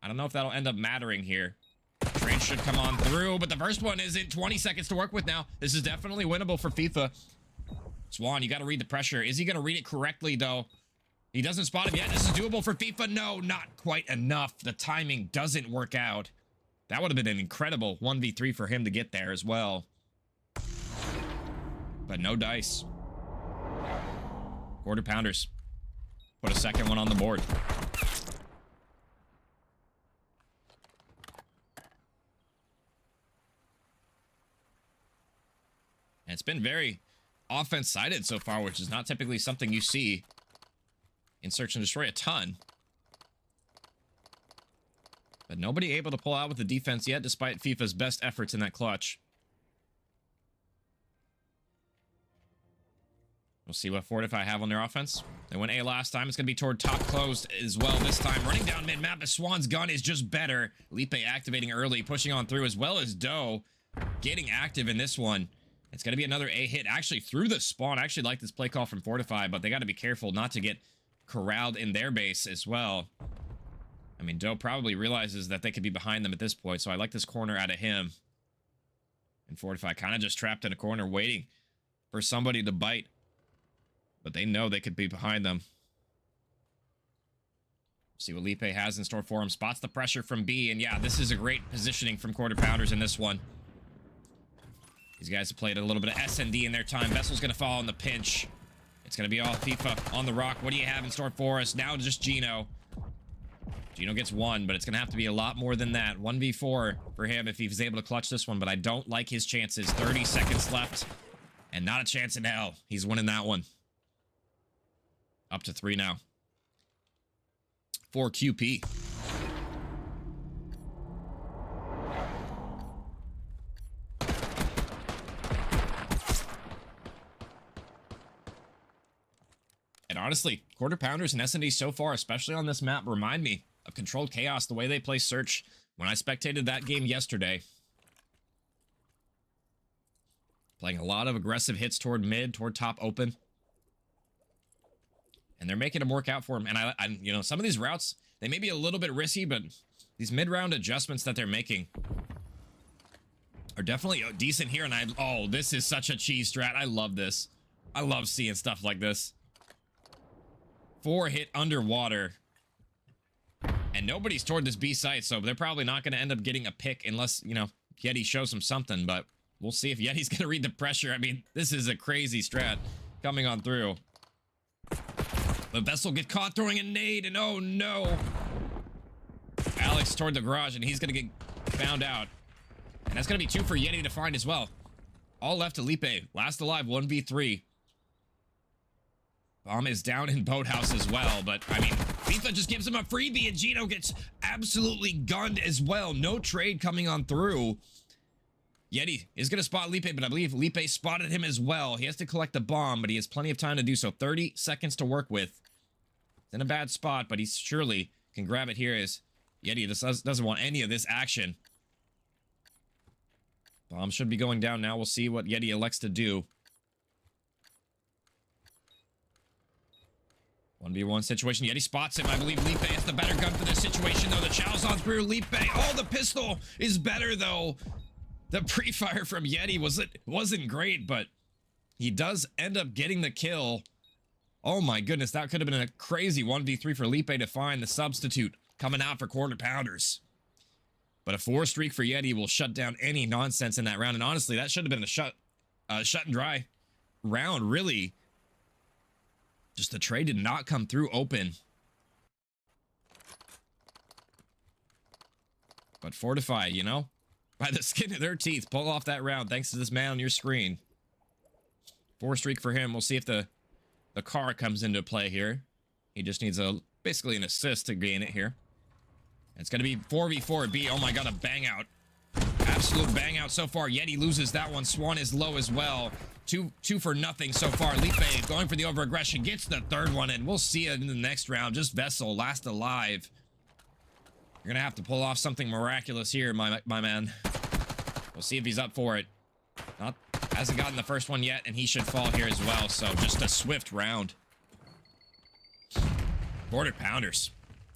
I don't know if that'll end up mattering here. Trade should come on through, but the first one isn't. 20 seconds to work with now. This is definitely winnable for FIFA. Swan, you got to read the pressure. Is he going to read it correctly, though? He doesn't spot him yet. This is doable for FIFA. No, not quite enough. The timing doesn't work out. That would have been an incredible 1v3 for him to get there as well. But no dice. Quarter pounders. Put a second one on the board. And it's been very offense-sided so far, which is not typically something you see in Search and Destroy a ton. But nobody able to pull out with the defense yet, despite FIFA's best efforts in that clutch. We'll see what Fortifi have on their offense. They went A last time. It's going to be toward top closed as well this time. Running down mid-map, but Swan's gun is just better. Lipe activating early, pushing on through, as well as Doe getting active in this one. It's going to be another A hit, actually through the spawn. I actually like this play call from Fortifi, but they got to be careful not to get corralled in their base as well. I mean, Doe probably realizes that they could be behind them at this point, so I like this corner out of him. And Fortifi kind of just trapped in a corner waiting for somebody to bite. But they know they could be behind them. See what Lipe has in store for him. Spots the pressure from B, and yeah, this is a great positioning from quarter pounders in this one. These guys have played a little bit of S&D in their time. Vessel's going to fall in the pinch. It's going to be all FIFA on the rock. What do you have in store for us? Now just Gino. Gino gets one, but it's going to have to be a lot more than that. 1v4 for him if he's able to clutch this one, but I don't like his chances. 30 seconds left, and not a chance in hell. He's winning that one. Up to 3 now. For QP. And honestly, quarter pounders and S&D so far, especially on this map, remind me of Controlled Chaos, the way they play Search when I spectated that game yesterday. Playing a lot of aggressive hits toward mid, toward top open. And they're making them work out for him. And I you know, some of these routes, they may be a little bit risky, but these mid-round adjustments that they're making are definitely decent here. And oh, this is such a cheese strat. I love this. I love seeing stuff like this. 4 hit underwater. And nobody's toward this B site, so they're probably not going to end up getting a pick unless, you know, Yeti shows them something. But we'll see if Yeti's going to read the pressure. I mean, this is a crazy strat coming on through. But Vessel get caught throwing a nade, and oh no. Alex toward the garage, and he's going to get found out. And that's going to be 2 for Yeti to find as well. All left to Lipe. Last alive, 1v3. Bomb is down in Boathouse as well, but, I mean, FIFA just gives him a freebie, and Gino gets absolutely gunned as well. No trade coming on through. Yeti is going to spot Lipe, but I believe Lipe spotted him as well. He has to collect the bomb, but he has plenty of time to do so. 30 seconds to work with. It's in a bad spot, but he surely can grab it here as Yeti doesn't want any of this action. Bomb should be going down now. We'll see what Yeti elects to do. 1v1 situation. Yeti spots him. I believe Lipe has the better gun for this situation, though. The chow's on through Lipe. Oh, the pistol is better, though. The pre-fire from Yeti wasn't great, but he does end up getting the kill. Oh my goodness, that could have been a crazy 1v3 for Lipe to find the substitute coming out for quarter pounders. But a 4 streak for Yeti will shut down any nonsense in that round. And honestly, that should have been a shut and dry round, really. Just the trade did not come through open. But Fortifi, you know, by the skin of their teeth, pull off that round thanks to this man on your screen. 4 streak for him. We'll see if the car comes into play here. He just needs basically an assist to gain it here. It's going to be 4v4 B. Oh my god, a bang out absolute bang out so far. Yeti loses that one. Swan is low as well. Two for nothing so far. Lipe going for the over-aggression. Gets the third one, and we'll see it in the next round. Just Vessel, last alive. You're gonna have to pull off something miraculous here, my man. We'll see if he's up for it. Hasn't gotten the first one yet, and he should fall here as well. So just a swift round. Quarter pounders.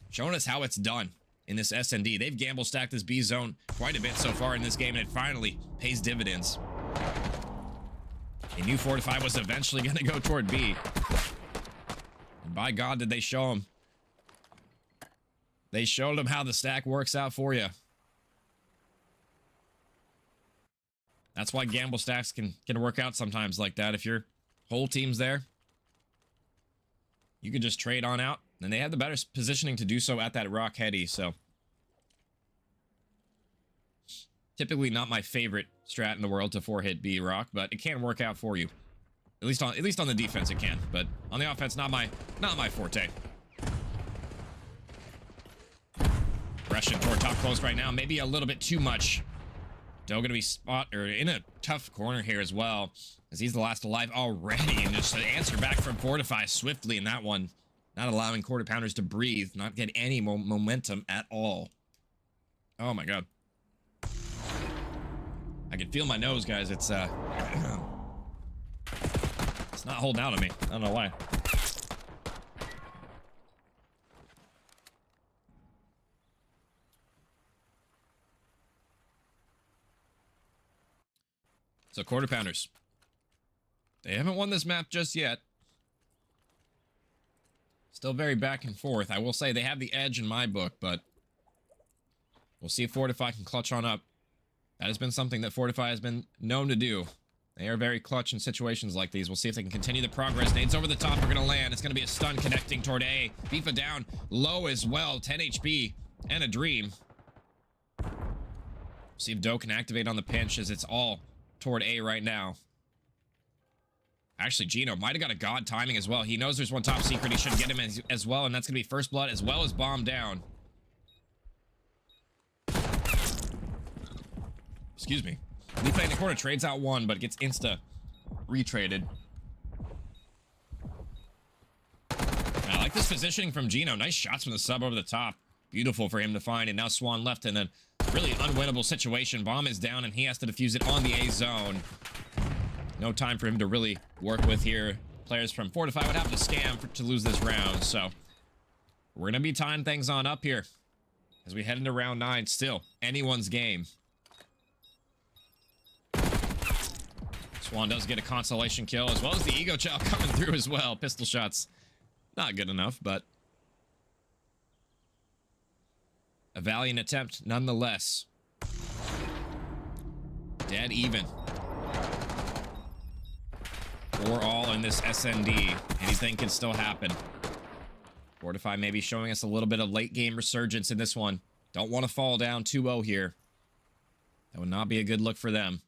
Showing us how it's done in this SND. They've gamble stacked this B zone quite a bit so far in this game, and it finally pays dividends. They knew Fortifi was eventually going to go toward B. And by God, did they show him. They showed him how the stack works out for you. That's why gamble stacks can work out sometimes like that. If your whole team's there, you can just trade on out. And they had the better positioning to do so at that rock heady, so. Typically not my favorite strat in the world to 4-hit B rock, but it can work out for you. At least on the defense it can, but on the offense, not my forte. Aggression toward top close right now, maybe a little bit too much. Doe gonna be in a tough corner here as well, as he's the last alive already, and just an answer back from Fortifi swiftly in that one. Not allowing quarter pounders to breathe, not get any momentum at all. Oh my God. I can feel my nose, guys. It's not holding out on me. I don't know why. So quarter pounders. They haven't won this map just yet. Still very back and forth. I will say they have the edge in my book, but we'll see if Fortifi can clutch on up. That has been something that Fortifi has been known to do. They are very clutch in situations like these. We'll see if they can continue the progress. Nades over the top are going to land. It's going to be a stun connecting toward A. Bifa down low as well. 10 HP and a dream. See if Doe can activate on the pinch, as it's all toward A right now. Actually, Gino might have got a god timing as well. He knows there's one top secret. He should get him as well, and that's going to be first blood as well as bomb down. Excuse me. Lipe in the corner trades out one, but gets insta retraded. I like this positioning from Gino. Nice shots from the sub over the top. Beautiful for him to find, and now Swan left in a really unwinnable situation. Bomb is down, and he has to defuse it on the A zone. No time for him to really work with here. Players from Fortifi would have to scam to lose this round, so we're going to be tying things on up here as we head into round 9. Still, anyone's game. Swan does get a consolation kill, as well as the Ego Chow coming through as well. Pistol shots, not good enough, but a valiant attempt nonetheless. Dead even. 4 all in this SND. Anything can still happen. Fortifi maybe showing us a little bit of late game resurgence in this one. Don't want to fall down 2-0 here. That would not be a good look for them.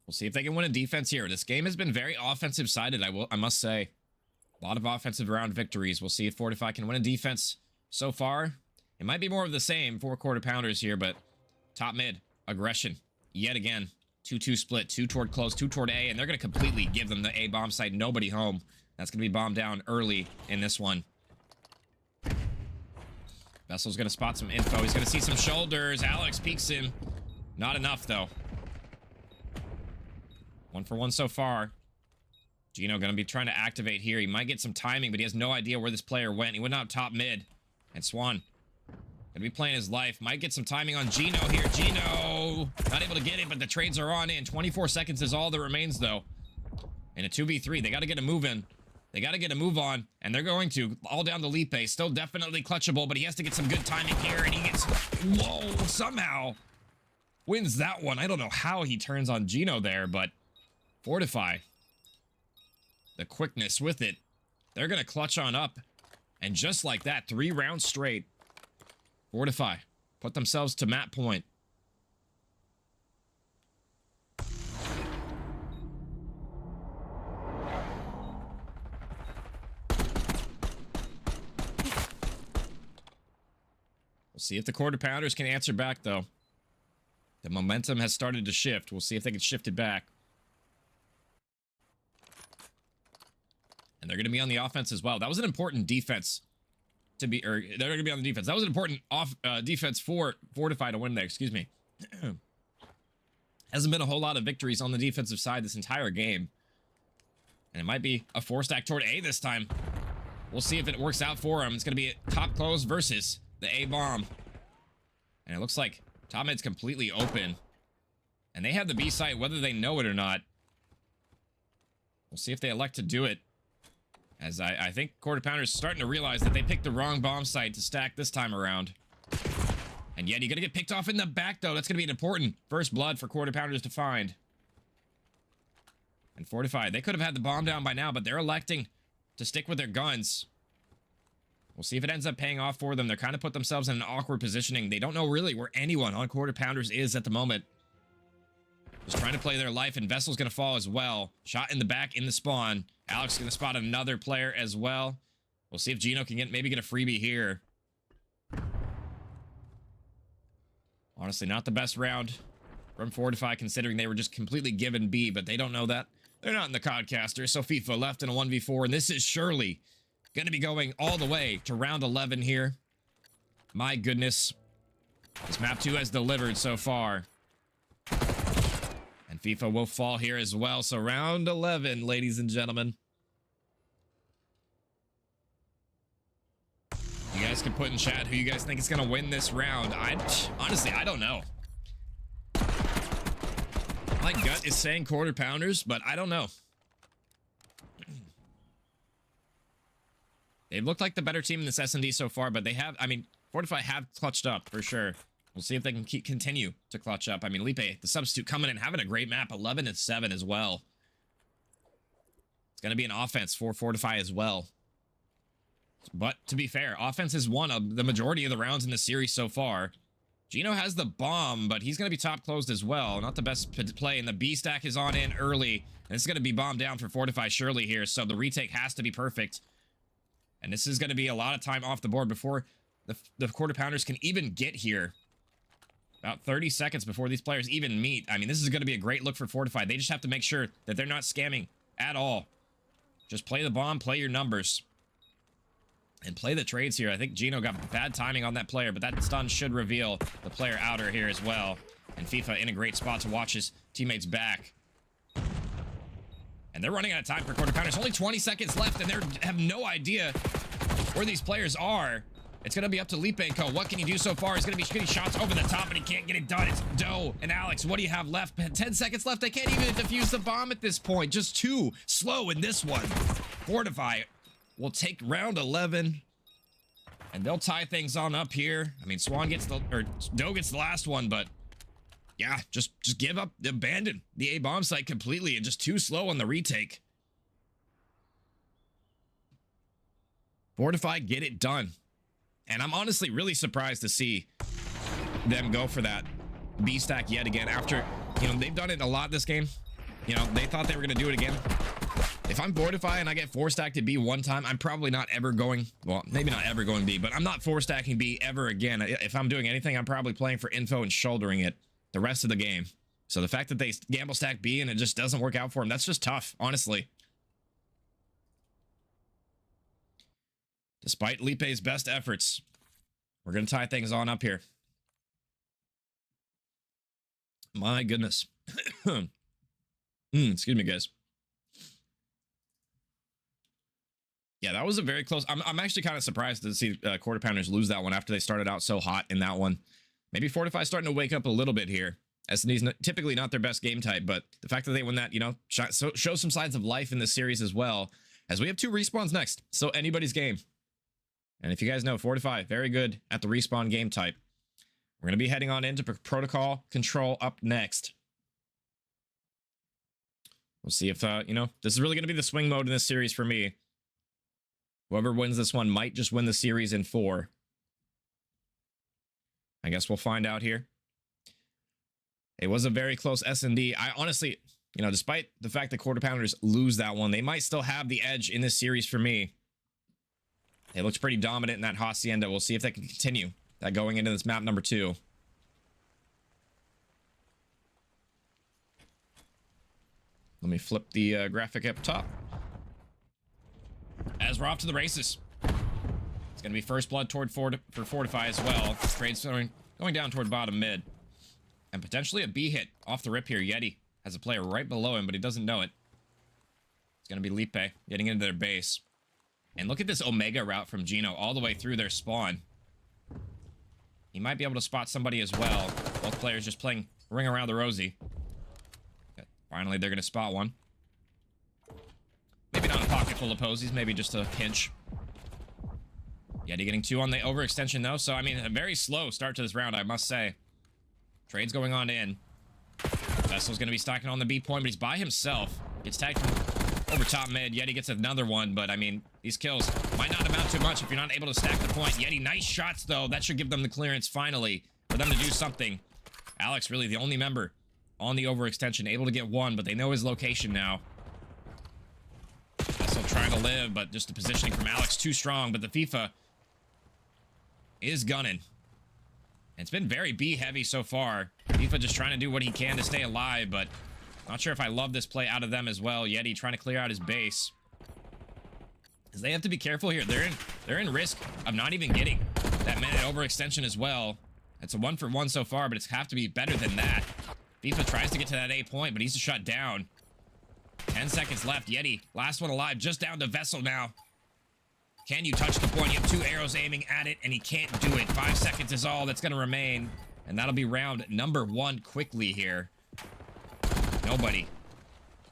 We'll see if they can win a defense here. This game has been very offensive sided, I must say. A lot of offensive round victories. We'll see if Fortifi can win a defense so far. It might be more of the same, 4 quarter pounders here, but top mid, aggression, yet again. 2-2 split, 2 toward close, 2 toward A, and they're going to completely give them the A bomb site. Nobody home. That's going to be bombed down early in this one. Vessel's going to spot some info. He's going to see some shoulders. Alex peeks him. Not enough, though. 1 for 1 so far. Gino going to be trying to activate here. He might get some timing, but he has no idea where this player went. He went out top mid. And Swan gonna be playing his life. Might get some timing on Gino here. Gino not able to get it, but the trades are on in. 24 seconds is all that remains, though. In a 2v3, they got to get a move in. They got to get a move on, and they're going to. All down to Lipe. Still definitely clutchable, but he has to get some good timing here, and he gets... Whoa, somehow wins that one. I don't know how he turns on Gino there, but Fortifi. The quickness with it. They're going to clutch on up. And just like that, 3 rounds straight. Fortifi put themselves to map point. We'll see if the quarter pounders can answer back, though. The momentum has started to shift. We'll see if they can shift it back. And they're going to be on the offense as well. That was an important defense to be, or they're going to be on the defense. That was an important defense for Fortifi to win there. Excuse me. Hasn't been a whole lot of victories on the defensive side this entire game. And it might be a 4-stack toward A this time. We'll see if it works out for them. It's going to be a top close versus the A bomb. And it looks like top mid's completely open. And they have the B site whether they know it or not. We'll see if they elect to do it. As I think quarter pounders starting to realize that they picked the wrong bomb site to stack this time around. And yet, you're going to get picked off in the back, though. That's going to be an important first blood for quarter pounders to find. And Fortifi, they could have had the bomb down by now, but they're electing to stick with their guns. We'll see if it ends up paying off for them. They're kind of put themselves in an awkward positioning. They don't know really where anyone on quarter pounders is at the moment. Just trying to play their life, and Vessel's going to fall as well. Shot in the back in the spawn. Alex is going to spot another player as well. We'll see if Gino can maybe get a freebie here. Honestly, not the best round from Fortifi, considering they were just completely given B, but they don't know that. They're not in the Codcaster, so FIFA left in a 1v4, and this is surely going to be going all the way to round 11 here. My goodness. This map 2 has delivered so far. And FIFA will fall here as well, so round 11, ladies and gentlemen. You guys can put in chat who you guys think is going to win this round. Honestly, I don't know. My gut is saying quarter pounders, but I don't know. They've looked like the better team in this S&D so far, but they have, I mean, Fortifi have clutched up for sure. We'll see if they can continue to clutch up. I mean, Lipe, the substitute, coming in, having a great map, 11-7 as well. It's going to be an offense for Fortifi as well. But to be fair, offense has won the majority of the rounds in the series so far. Gino has the bomb, but he's going to be top closed as well. Not the best play, and the B stack is on in early. And it's going to be bombed down for Fortifi surely here, so the retake has to be perfect. And this is going to be a lot of time off the board before the quarter pounders can even get here. About 30 seconds before these players even meet. I mean, this is going to be a great look for Fortifi. They just have to make sure that they're not scamming at all. Just play the bomb, play your numbers. And play the trades here. I think Gino got bad timing on that player, but that stun should reveal the player outer here as well. And FIFA in a great spot to watch his teammates back. And they're running out of time for quarter pounders. Only 20 seconds left, and they have no idea where these players are. It's going to be up to Lipe and Co. What can he do so far? He's going to be shooting shots over the top, but he can't get it done. It's Doe and Alex. What do you have left? 10 seconds left. They can't even defuse the bomb at this point. Just too slow in this one. Fortifi will take round 11, and they'll tie things on up here. I mean, Swan gets Doe gets the last one, but yeah, just give up, abandon the A bomb site completely, and just too slow on the retake. Fortifi get it done. And I'm honestly really surprised to see them go for that B stack yet again after, you know, they've done it a lot this game. You know, they thought they were going to do it again. If I'm Fortifi and I get 4-stacked to B one time, I'm probably not ever going, well, maybe not ever going B, but I'm not 4-stacking B ever again. If I'm doing anything, I'm probably playing for info and shouldering it the rest of the game. So the fact that they gamble stack B and it just doesn't work out for them, that's just tough, honestly. Despite Lipe's best efforts, we're going to tie things on up here. My goodness. Excuse me, guys. Yeah, that was a very close. I'm actually kind of surprised to see quarter pounders lose that one after they started out so hot in that one. Maybe Fortifi starting to wake up a little bit here. S&D's typically not their best game type, but the fact that they win that, you know, shows some signs of life in this series as well. As we have 2 respawns next, so anybody's game. And if you guys know, Fortifi, very good at the respawn game type. We're going to be heading on into protocol control up next. We'll see if, you know, this is really going to be the swing mode in this series for me. Whoever wins this one might just win the series in 4. I guess we'll find out here. It was a very close S&D. I honestly, you know, despite the fact that quarter pounders lose that one, they might still have the edge in this series for me. They looked pretty dominant in that Hacienda. We'll see if they can continue going into this map number 2. Let me flip the graphic up top. As we're off to the races. It's going to be first blood for Fortifi as well. Trade's going down toward bottom mid. And potentially a B hit off the rip here. Yeti has a player right below him, but he doesn't know it. It's going to be Lipe getting into their base. And look at this Omega route from Gino all the way through their spawn. He might be able to spot somebody as well. Both players just playing ring around the rosy. Okay, finally, they're going to spot one. Maybe not a pocket full of posies, maybe just a pinch. Yeti getting 2 on the overextension, though. So, I mean, a very slow start to this round, I must say. Trade's going on in. Vessel's going to be stacking on the B point, but he's by himself. Gets tagged from over top mid. Yeti gets another one, but, I mean, these kills might not amount to much if you're not able to stack the point. Yeti, nice shots, though. That should give them the clearance, finally, for them to do something. Alex, really the only member on the overextension, able to get 1, but they know his location now. Vessel trying to live, but just the positioning from Alex too strong, but the FIFA is gunning. It's been very B-heavy so far. FIFA just trying to do what he can to stay alive, but not sure if I love this play out of them as well. Yeti trying to clear out his base. Because they have to be careful here. They're in risk of not even getting that minute overextension as well. It's a 1-for-1 so far, but it's have to be better than that. FIFA tries to get to that A point, but he's shut down. 10 seconds left. Yeti, last one alive, just down to Vessel now. Can you touch the point? You have 2 arrows aiming at it, and he can't do it. 5 seconds is all that's going to remain. And that'll be round number 1 quickly here. Nobody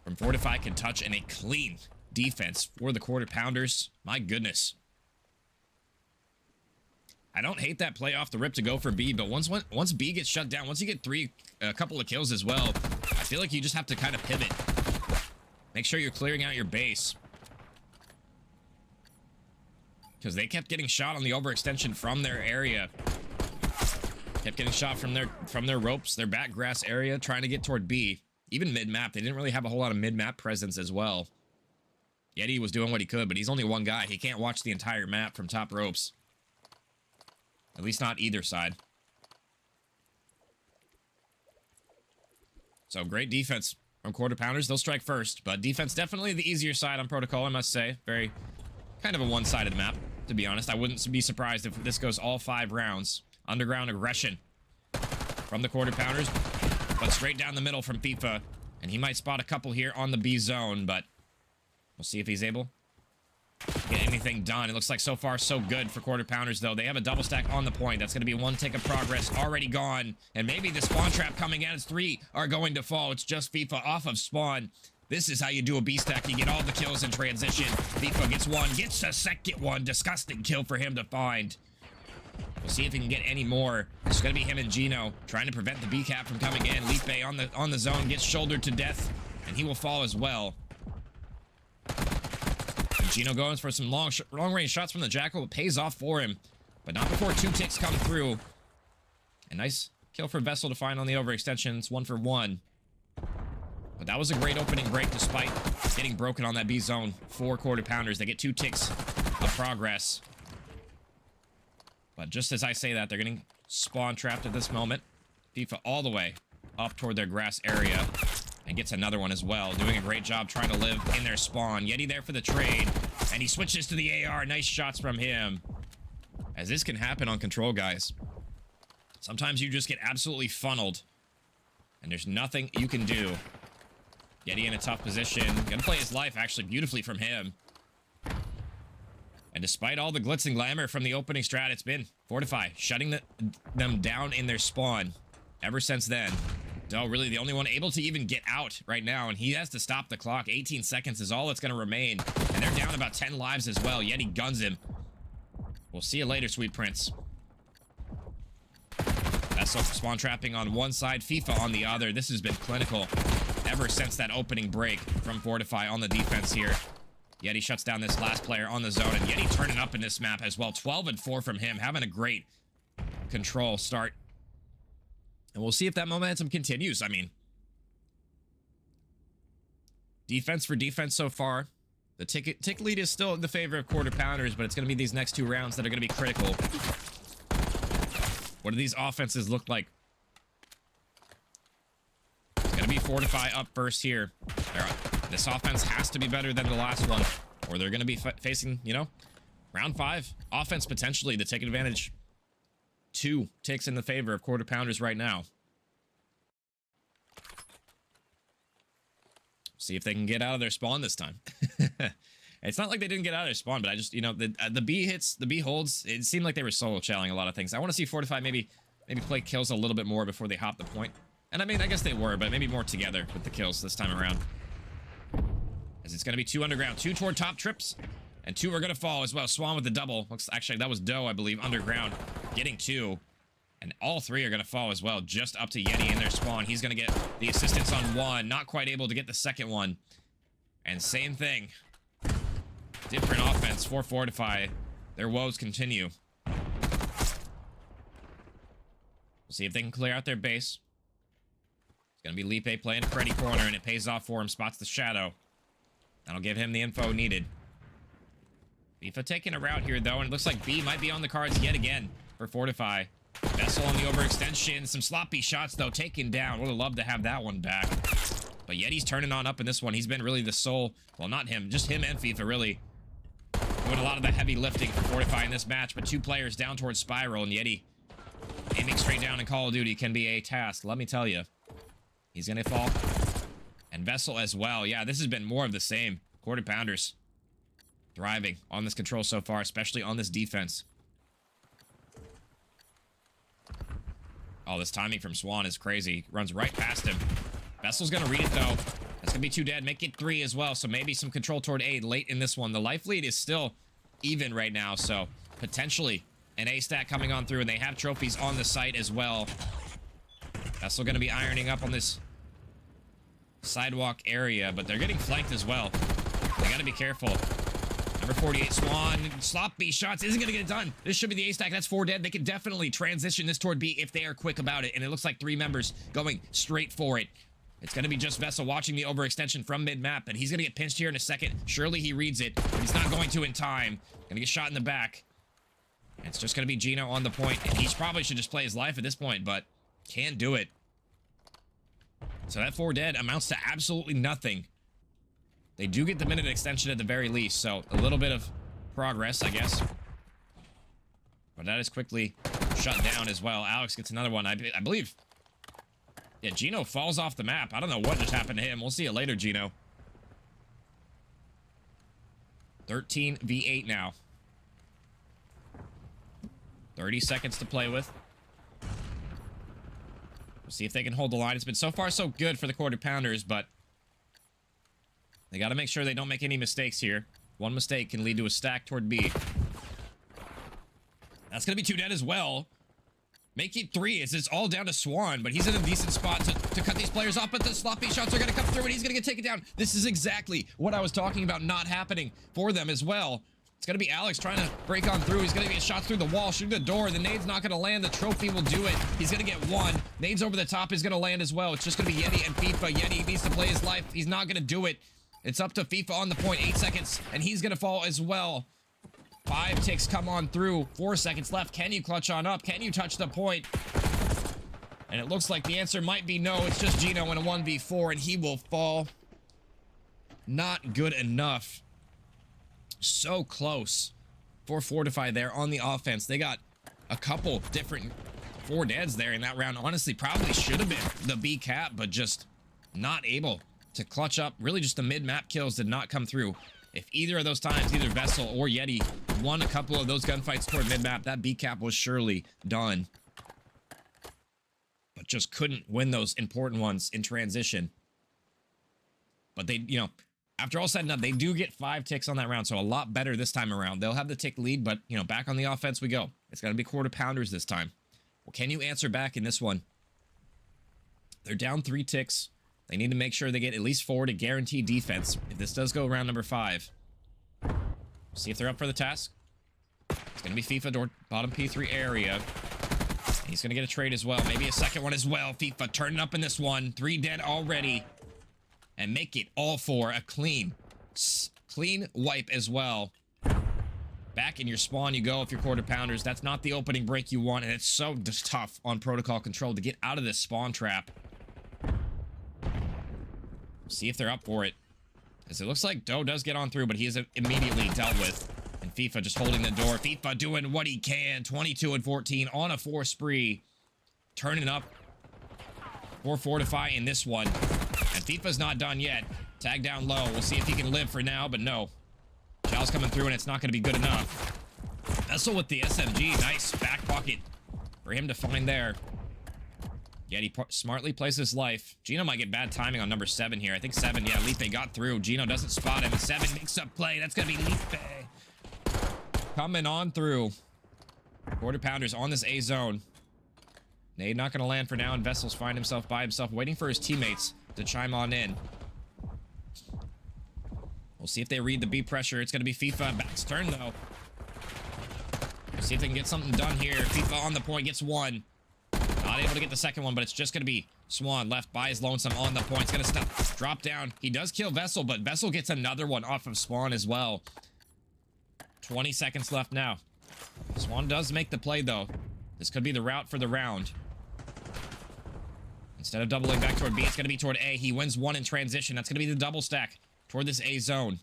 from Fortifi can touch, and a clean defense for the quarter pounders. My goodness. I don't hate that play off the rip to go for B, but once B gets shut down, once you get a couple of kills as well, I feel like you just have to kind of pivot. Make sure you're clearing out your base. Because they kept getting shot on the overextension from their area. Kept getting shot from their ropes, their back grass area, trying to get toward B. Even mid-map, they didn't really have a whole lot of mid-map presence as well. Yeti was doing what he could, but he's only one guy. He can't watch the entire map from top ropes. At least not either side. So great defense from quarter pounders. They'll strike first, but defense definitely the easier side on protocol, I must say. Very kind of a one-sided map, to be honest. I wouldn't be surprised if this goes all 5 rounds. Underground aggression from the quarter pounders, but straight down the middle from FIFA. And he might spot a couple here on the B zone, but we'll see if he's able to get anything done. It looks like so far so good for quarter pounders, though. They have a double stack on the point. That's going to be 1 tick of progress already gone. And maybe the spawn trap coming in as 3 are going to fall. It's just FIFA off of spawn. This is how you do a B stack. You get all the kills in transition. FIFA gets 1, gets a second one. Disgusting kill for him to find. We'll see if he can get any more. It's going to be him and Gino trying to prevent the B cap from coming in. Lipe on the zone gets shouldered to death, and he will fall as well. And Gino goes for some long range shots from the Jackal. It pays off for him, but not before 2 ticks come through. A nice kill for Vessel to find on the overextension. It's 1 for 1. But that was a great opening break despite getting broken on that B zone. 4 quarter pounders. They get 2 ticks of progress. But just as I say that, they're getting spawn trapped at this moment. FIFA all the way up toward their grass area. And gets another one as well. Doing a great job trying to live in their spawn. Yeti there for the trade. And he switches to the AR. Nice shots from him. As this can happen on control, guys. Sometimes you just get absolutely funneled. And there's nothing you can do. Yeti in a tough position. Gonna play his life, actually, beautifully from him. And despite all the glitz and glamour from the opening strat, it's been Fortifi shutting them down in their spawn ever since then. So really the only one able to even get out right now, and he has to stop the clock. 18 seconds is all that's going to remain. And they're down about 10 lives as well. Yeti guns him. We'll see you later, Sweet Prince. That's spawn trapping on one side, FIFA on the other. This has been clinical ever since that opening break from Fortifi on the defense here. Yeti shuts down this last player on the zone, and Yeti turning up in this map as well. 12 and 4 from him, having a great control start. And we'll see if that momentum continues. I mean, defense for defense so far. The tick lead is still in the favor of quarter pounders, but it's going to be these next 2 rounds that are going to be critical. What do these offenses look like? It's going to be Fortifi up first here. This offense has to be better than the last one, or they're going to be facing, you know, round 5 offense potentially to take advantage. 2 ticks in the favor of quarter pounders right now. See if they can get out of their spawn this time. It's not like they didn't get out of their spawn, but I just, you know, the B hits, the B holds, it seemed like they were solo challing a lot of things. I want to see Fortifi maybe play kills a little bit more before they hop the point. And I mean, I guess they were, but maybe more together with the kills this time around. As it's going to be 2 underground, 2 toward top trips, and 2 are going to fall as well. Swan with the double. Looks, actually, that was Doe, I believe, underground, getting 2. And all 3 are going to fall as well, just up to Yeti in their spawn. He's going to get the assistance on 1, not quite able to get the second one. And same thing. Different offense for Fortifi. Their woes continue. We'll see if they can clear out their base. It's going to be Lipe playing Freddy corner, and it pays off for him. Spots the shadow. That'll give him the info needed. FIFA taking a route here, though, and it looks like B might be on the cards yet again for Fortifi. Vessel on the overextension. Some sloppy shots, though, taken down. Would have loved to have that one back. But Yeti's turning on up in this one. He's been really the sole... Well, not him. Just him and FIFA, really. Doing a lot of the heavy lifting for Fortifi in this match. But 2 players down towards Spiral, and Yeti aiming straight down in Call of Duty can be a task. Let me tell you. He's going to fall. And Vessel as well. Yeah, this has been more of the same. Quarter pounders thriving on this control so far, especially on this defense. Oh, this timing from Swan is crazy. Runs right past him. Vessel's gonna read it, though. That's gonna be 2 dead. Make it 3 as well, so maybe some control toward A late in this one. The life lead is still even right now, so potentially an A stack coming on through, and they have trophies on the site as well. Vessel gonna be ironing up on this sidewalk area, but they're getting flanked as well. They gotta be careful. Number 48, Swan, sloppy shots, isn't gonna get it done. This should be the A stack, that's 4 dead. They can definitely transition this toward B if they are quick about it, and it looks like 3 members going straight for it. It's gonna be just Vessel watching the overextension from mid-map, and he's gonna get pinched here in a second. Surely he reads it, but he's not going to in time. Gonna get shot in the back. And it's just gonna be Gino on the point, and he probably should just play his life at this point, but can't do it. So that 4 dead amounts to absolutely nothing. They do get the minute extension at the very least, so a little bit of progress, I guess. But that is quickly shut down as well. Alex gets another one, I believe. Yeah, Gino falls off the map. I don't know what just happened to him. We'll see it later, Gino. 13v8 now. 30 seconds to play with. We'll see if they can hold the line. It's been so far so good for the quarter pounders, but they got to make sure they don't make any mistakes here. One mistake can lead to a stack toward B. That's going to be 2 dead as well. Make it 3 as it's all down to Swan, but he's in a decent spot to cut these players off, but the sloppy shots are going to come through and he's going to get taken down. This is exactly what I was talking about not happening for them as well. It's going to be Alex trying to break on through. He's going to get shot through the wall, shoot the door. The nade's not going to land. The trophy will do it. He's going to get 1. Nades over the top is going to land as well. It's just going to be Yeti and FIFA. Yeti needs to play his life. He's not going to do it. It's up to FIFA on the point. 8 seconds, and he's going to fall as well. 5 ticks come on through. 4 seconds left. Can you clutch on up? Can you touch the point? And it looks like the answer might be no. It's just Gino in a 1v4, and he will fall. Not good enough. So close for Fortifi there on the offense. They got a couple different 4 deads there in that round. Honestly, probably should have been the B cap, but just not able to clutch up. Really just the mid-map kills did not come through. If either of those times, either Vessel or Yeti won a couple of those gunfights toward mid-map, that B cap was surely done. But just couldn't win those important ones in transition. But they, you know, after all said and done, they do get 5 ticks on that round, so a lot better this time around. They'll have the tick lead, but, you know, back on the offense we go. It's got to be quarter pounders this time. Well, can you answer back in this one? They're down 3 ticks. They need to make sure they get at least 4 to guarantee defense if this does go round number 5. See if they're up for the task. It's going to be FIFA bottom P3 area. He's going to get a trade as well. Maybe a second one as well. FIFA turning up in this one. 3 dead already. And make it all 4 a clean wipe as well. Back in your spawn you go if you're quarter pounders. That's not the opening break you want, and it's so just tough on protocol control to get out of this spawn trap. See if they're up for it. As it looks like Doe does get on through, but he is immediately dealt with. And FIFA just holding the door. FIFA doing what he can. 22 and 14 on a 4 spree. Turning up for Fortifi in this one. And FIFA's not done yet. Tag down low. We'll see if he can live for now, but no. Chow's coming through, and it's not going to be good enough. Vessel with the SMG. Nice back pocket for him to find there. Yet he smartly plays his life. Gino might get bad timing on number 7 here. I think 7, yeah, Lipe got through. Gino doesn't spot him. 7 makes up play. That's going to be Lipe. Coming on through. Quarter pounders on this A zone. Nade not going to land for now, and Vessel's find himself by himself, waiting for his teammates to chime on in. We'll see if they read the B pressure. It's going to be FIFA. Back's turn, though. We'll see if they can get something done here. FIFA on the point gets 1. Not able to get the second one, but it's just going to be Swan left by his lonesome on the point. It's going to stop, drop down. He does kill Vessel, but Vessel gets another one off of Swan as well. 20 seconds left now. Swan does make the play, though. This could be the route for the round. Instead of doubling back toward B, it's going to be toward A. He wins 1 in transition. That's going to be the double stack toward this A zone.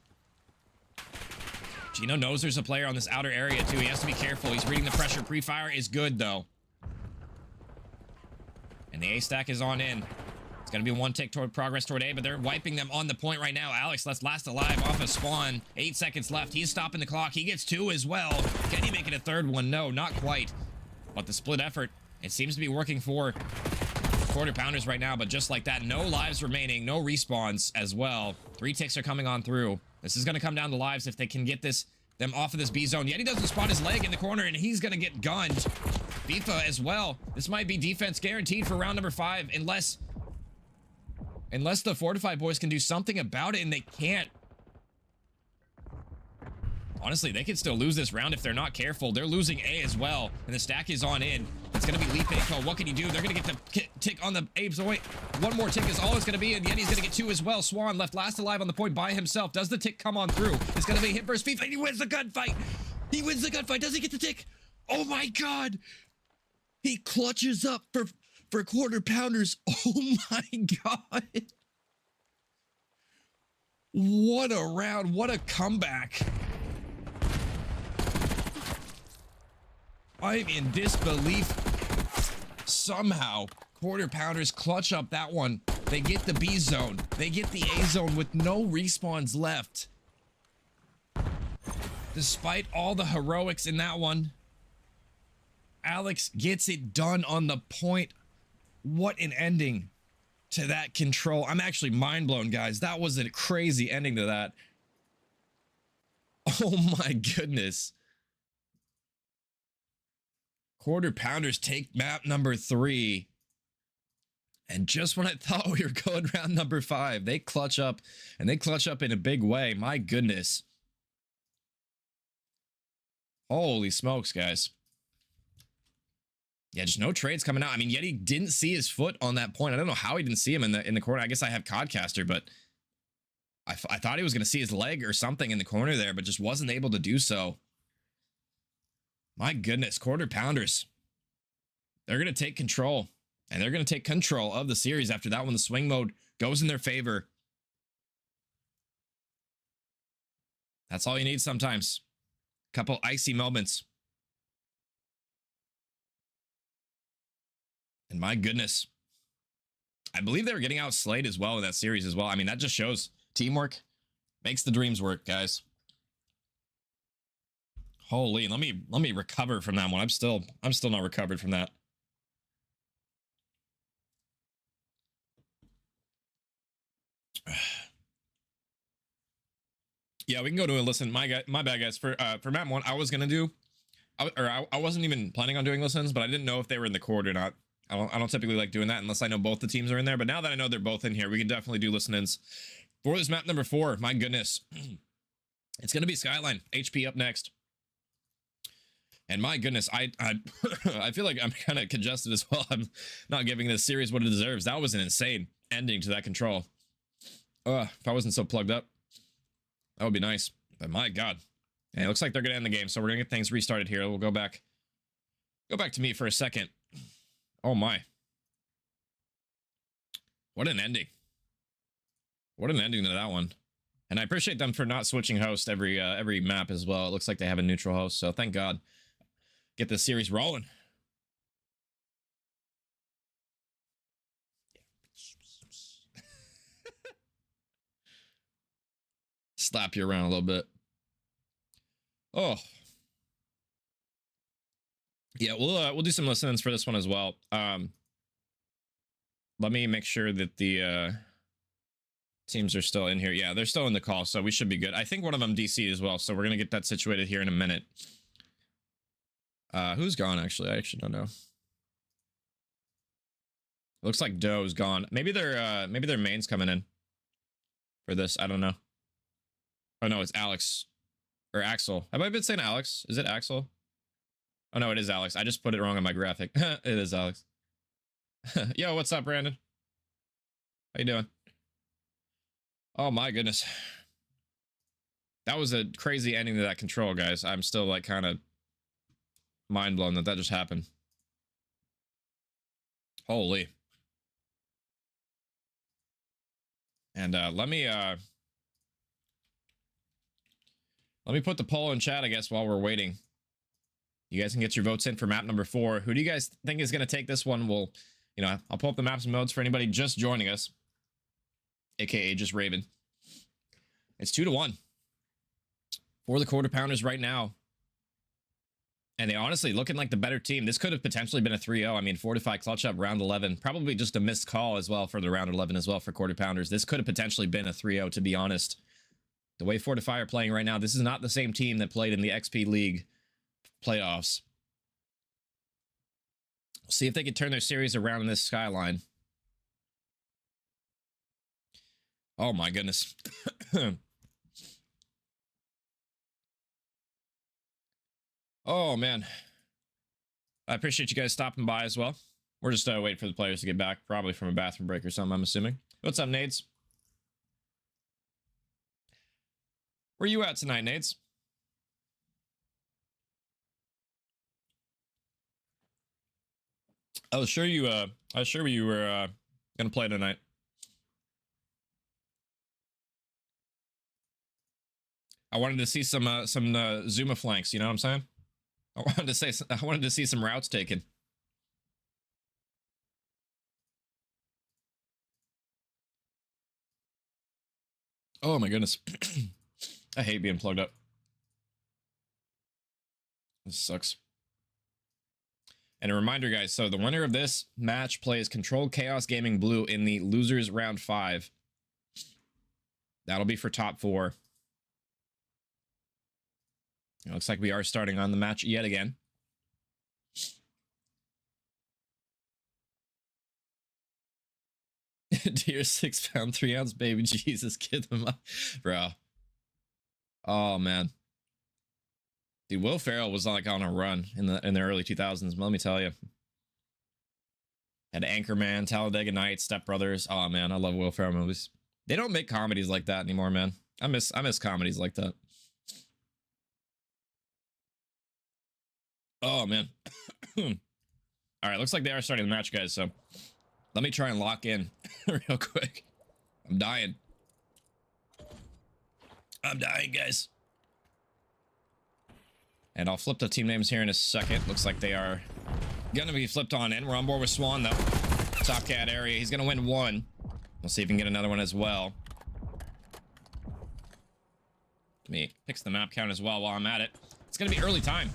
Gino knows there's a player on this outer area, too. He has to be careful. He's reading the pressure. Pre-fire is good, though. And the A stack is on in. It's going to be 1 tick toward progress toward A, but they're wiping them on the point right now. Alex last alive off of spawn. 8 seconds left. He's stopping the clock. He gets 2 as well. Can he make it a 3rd one? No, not quite. But the split effort, it seems to be working for quarter pounders right now, but just like that, no lives remaining, no respawns as well. 3 ticks are coming on through. This is going to come down to lives if they can get them off of this B zone. Yet he doesn't spot his leg in the corner, and he's going to get gunned. FIFA as well. This might be defense guaranteed for round number 5, unless the Fortifi boys can do something about it, and they can't. Honestly, they could still lose this round if they're not careful. They're losing A as well, and the stack is on in. It's going to be Lipe call. What can he do? They're going to get the tick on the Abe. So wait, 1 more tick is all it's going to be, and Yeti's going to get 2 as well. Swan left last alive on the point by himself. Does the tick come on through? It's going to be hit versus FIFA. He wins the gunfight. He wins the gunfight. Does he get the tick? Oh my God. He clutches up for quarter pounders. Oh my God. What a round. What a comeback. I'm in disbelief. Somehow, quarter pounders clutch up that one. They get the B zone. They get the A zone with no respawns left. Despite all the heroics in that one, Alex gets it done on the point. What an ending to that control. I'm actually mind blown, guys. That was a crazy ending to that. Oh my goodness. Quarter pounders take map number 3. And just when I thought we were going round number 5, they clutch up, and they clutch up in a big way. My goodness. Holy smokes, guys. Yeah, just no trades coming out. I mean, Yeti didn't see his foot on that point. I don't know how he didn't see him in the corner. I guess I have Codcaster, but I thought he was going to see his leg or something in the corner there, but just wasn't able to do so. My goodness, quarter pounders. They're going to take control, and they're going to take control of the series after that one. The swing mode goes in their favor. That's all you need sometimes. Couple icy moments. And my goodness, I believe they were getting outslayed as well in that series as well. I mean, that just shows teamwork makes the dreams work, guys. Holy, let me recover from that one. I'm still not recovered from that. Yeah, we can go to a listen. My bad, guys. For map 1, I was gonna do, I wasn't even planning on doing listens, but I didn't know if they were in the court or not. I don't typically like doing that unless I know both the teams are in there. But now that I know they're both in here, we can definitely do listen-ins for this map number 4. My goodness, it's gonna be Skyline HP up next. And my goodness, I feel like I'm kind of congested as well. I'm not giving this series what it deserves. That was an insane ending to that control. If I wasn't so plugged up, that would be nice. But my God, And it looks like they're gonna end the game, so we're gonna get things restarted here. We'll go back to me for a second. Oh my. What an ending. What an ending to that one. And I appreciate them for not switching host every map as well. It looks like they have a neutral host, so thank God. Get this series rolling. Slap you around a little bit. Oh. Yeah, we'll do some listens for this one as well. Let me make sure that the teams are still in here. Yeah, they're still in the call, so we should be good. I think one of them DC as well, so we're gonna get that situated here in a minute. Who's gone actually? I actually don't know. Looks like Doe's gone. Maybe their main's coming in for this. I don't know. Oh no, it's Alex or Axel. Have I been saying Alex? Is it Axel? Oh no, it is Alex. I just put it wrong on my graphic. It is Alex. Yo, what's up, Brandon? How you doing? Oh my goodness. That was a crazy ending to that control, guys. I'm still like kind of mind blown that just happened. Holy. And let me put the poll in chat, I guess, while we're waiting. You guys can get your votes in for map number 4. Who do you guys think is going to take this one? We'll, you know, I'll pull up the maps and modes for anybody just joining us, aka just Raven. It's 2-1 for the quarter pounders right now. And they honestly looking like the better team. This could have potentially been a 3-0. I mean, Fortifi clutch up round 11. Probably just a missed call as well for the round 11 as well for quarter pounders. This could have potentially been a 3-0, to be honest. The way Fortifi are playing right now, this is not the same team that played in the XP League playoffs. We'll see if they can turn their series around in this skyline. Oh my goodness. Oh man. I appreciate you guys stopping by as well. We're just waiting for the players to get back, probably from a bathroom break or something, I'm assuming. What's up, Nades? Where you at tonight, Nades? I was sure you were gonna play tonight. I wanted to see some Zuma flanks, you know what I'm saying? I wanted to see some routes taken. Oh my goodness. I hate being plugged up. This sucks. And a reminder, guys, so the winner of this match plays Controlled Chaos Gaming Blue in the losers round 5. That'll be for top 4. It looks like we are starting on the match yet again. Dear 6 pound 3 ounce baby Jesus, get them up, bro. Oh man, dude, Will Ferrell was like on a run in the early 2000s. Let me tell you, had Anchorman, Talladega Nights, Step Brothers. Oh man, I love Will Ferrell movies. They don't make comedies like that anymore, man. I miss comedies like that. Oh man. All right, looks like they are starting the match, guys, so let me try and lock in real quick. I'm dying, guys. And I'll flip the team names here in a second. Looks like they are gonna be flipped on in. We're on board with Swan though. Top cat area, he's gonna win 1. We'll see if we can get another one as well. Let me fix the map count as well while I'm at it. It's gonna be early time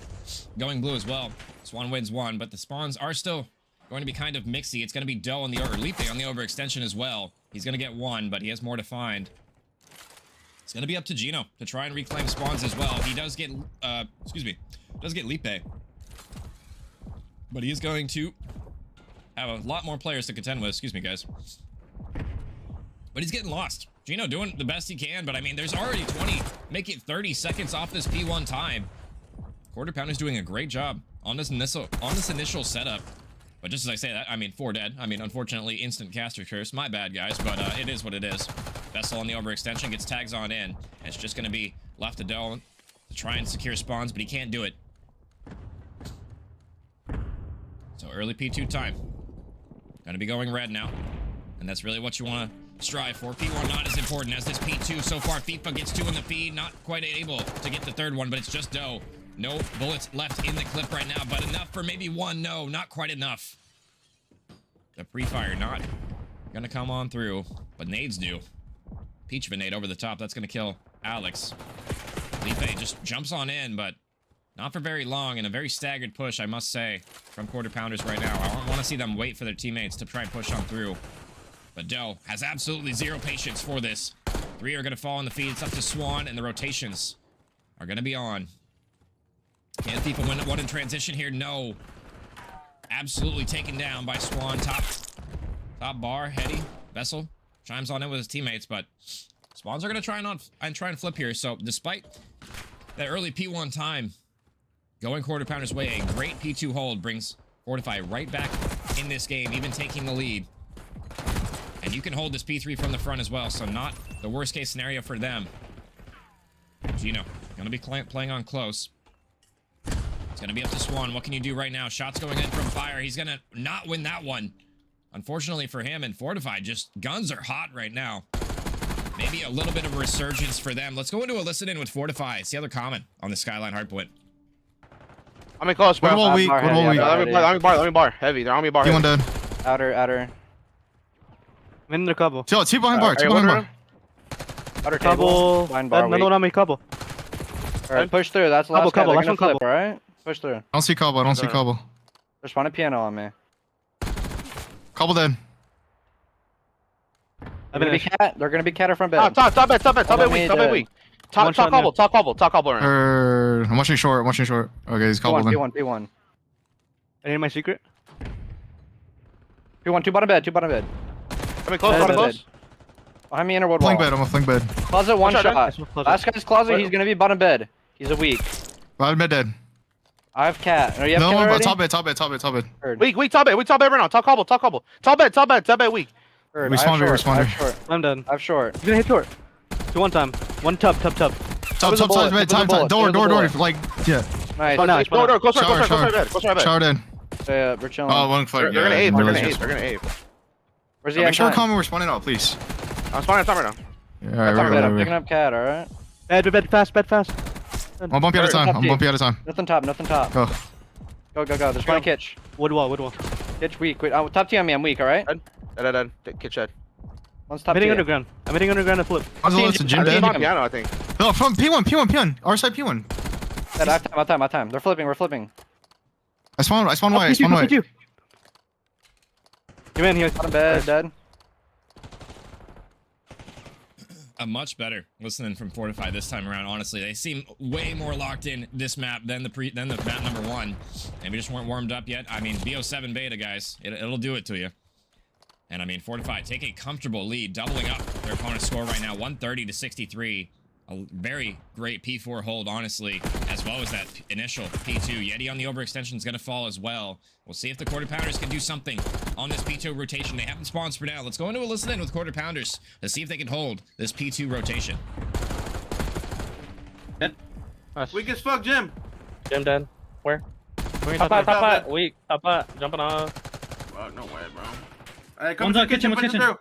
going blue as well. Swan wins 1, but the spawns are still going to be kind of mixy. It's gonna be Doe on the Lipe on the overextension as well. He's gonna get 1, but he has more to find. It's gonna be up to Gino to try and reclaim spawns as well. He does get does get Lipe, but he is going to have a lot more players to contend with. Excuse me, guys. But he's getting lost. Gino doing the best he can, but I mean, there's already 20, make it 30 seconds off this P1 time. Quarter Pounder's doing a great job on this initial setup. But just as I say that, I mean, 4 dead. I mean, unfortunately, instant caster curse. My bad, guys, but it is what it is. Vessel on the overextension gets tags on in. And it's just going to be left to Doe to try and secure spawns, but he can't do it. So early P2 time. Gonna be going red now. And that's really what you want to strive for. P1 not as important as this P2 so far. FIFA gets 2 in the feed, not quite able to get the 3rd one, but it's just dough. No bullets left in the clip right now, but enough for maybe 1. No, not quite enough. The pre-fire not gonna come on through, but nades do. Peach of a nade over the top. That's gonna kill Alex. Lipe just jumps on in, but not for very long, and a very staggered push, I must say, from quarter pounders right now. I want to see them wait for their teammates to try and push on through. But Doe has absolutely 0 patience for this. 3 are going to fall in the feed. It's up to Swan, and the rotations are going to be on. Can FIFA win one in transition here? No. Absolutely taken down by Swan. Top bar, Hetty, Vessel chimes on in with his teammates, but Swans are going to try and flip here. So despite that early P1 time, going quarter pounders way, a great P2 hold brings Fortifi right back in this game, even taking the lead. And you can hold this P3 from the front as well, so not the worst case scenario for them. Gino, gonna be playing on close. It's gonna be up to Swan. What can you do right now? Shots going in from fire. He's gonna not win that one. Unfortunately for him, and Fortifi, just guns are hot right now. Maybe a little bit of a resurgence for them. Let's go into a listen in with Fortifi. It's the other comment on the Skyline Hardpoint. I'm in close, bro. What about weak? What about weak? Let me bar. Heavy. They're on me bar. P1 dead. Outer. I'm in the couple. T behind bar. T behind bar. Outer Couple. table. Behind bar. Another one on me, couple. Alright, push through. That's the last guy. Couple, They're last gonna one, flip, alright? Push through. I don't see Cobble. I don't see Cobble. There's one piano on me. Cobble dead. They're gonna be cat or front bed. Top bed weak. Top cobble. I'm watching short. Okay, he's Cobble then. P1. I need my secret. P1, 2 bottom bed. I'm in close. Behind me, inner wood Flank wall. bed. I'm a flank bed. Closet, one shot. Closet. Last guy's closet, he's gonna be bottom bed. He's a weak. Bottom bed dead. I have cat. Are you have No cat one, but already? top bed. Heard. Weak top bed right now. Top cobble. Top bed weak. Heard. Responder, I have responder. short. I'm done. I have short. He's gonna hit short. 2 one time. One tub. Top Give us a bullet, bed. give us a Time. bullet, Door. give us a Like, yeah. Nice. Oh, no. Door. Close right bed. Shower dead. We're chilling. Oh, one flank. They're gonna yeah, ape. realize They're gonna ape. Where's he Make at? sure we're coming. We're spawning out, please. I'm spawning top right now. Yeah, alright, I'm wait. picking up cat, alright? Bed fast. I'll bump you out of time. Nothing top. Go. Go. There's one kitch. Wood wall. Kitch weak. Wait, top T on me, I'm weak, alright? Dead. Kitch head. One's top I'm hitting T. underground. To flip. How's the list of gym I'm dead? on piano, I think. No, from P1. Our side P1. I have time. They're flipping, we're flipping. I spawn white. You in here. Bottom bed, dead. A much better listening from Fortifi this time around. Honestly, they seem way more locked in this map than the map number 1. Maybe just weren't warmed up yet. I mean, BO7 beta, guys, it'll do it to you. And I mean, Fortifi take a comfortable lead, doubling up their opponent's score right now, 130 to 63. A very great P4 hold, honestly, as well as that initial P2. Yeti on the overextension is going to fall as well. We'll see if the quarter pounders can do something on this P2 rotation. They haven't spawned for now. Let's go into a listen in with quarter pounders to see if they can hold this P2 rotation. Weak as fuck, Jim. Jim dead. Where? Top Top weak. Top jumping off. Fuck, no way, bro. Alright, come One's to on the kitchen, kitchen, push it kitchen.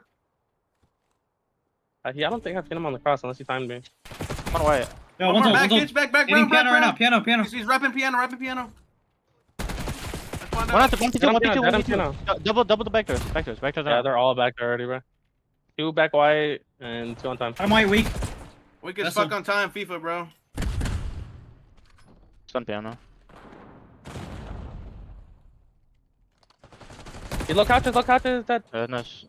I don't think I've seen him on the cross unless he timed me. I'm on white. Yo, One one's more, on, back, one's kitch, back, Hitting piano right now. round. Piano. He's repping piano. One Piano. Double the back doors. Yeah, they're all back there already, bro. 2 back white and 2 on time. I'm white weak. Weak as That's fuck a- on time, FIFA, bro. Stun piano. You look out, dead. Nice.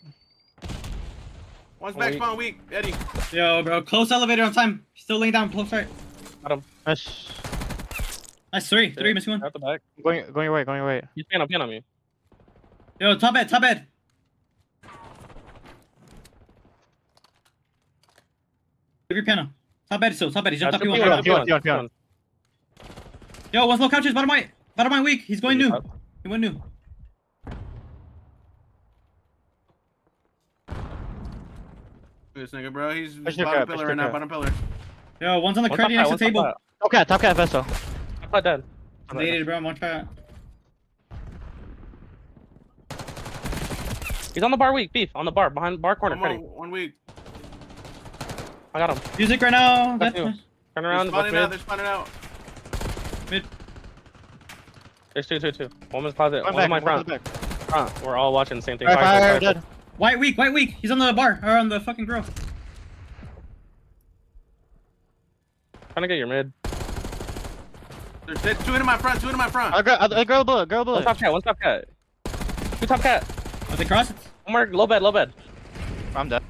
One's back spawn weak. Eddie. Yo, bro, close elevator on time. Still laying down, close right. Nice. Nice, three, missing one. Out the back. Going your way. He's piano me. Yo, top bed. Give your piano. Top bed still, He jumped up P1. Yo, one's low couches, bottom right weak. He's going new. He went new. This nigga, bro. He's Push your bottom crap, pillar push right now, your bottom pillar. Yo, one's on the credit next to the table. Top cat vessel. I'm not dead. I'm naded, bro. One shot. He's on the bar weak, beef. On the bar, behind bar corner, Come on, Freddy. 1 week. I got him. Music right now. Got That's you. nice. Turn They're around, look spawning out. mid. They're spawning out. There's two. Woman's closet. One One in back, my one front. back. We're all watching the same thing. Fire, dead. White weak. He's on the bar or on the fucking grill. Trying to get your mid. There's 2 in my front. 2 in my front. Girl bullet. One top cat. Two top cat. Are they cross? One more low bed. I'm dead.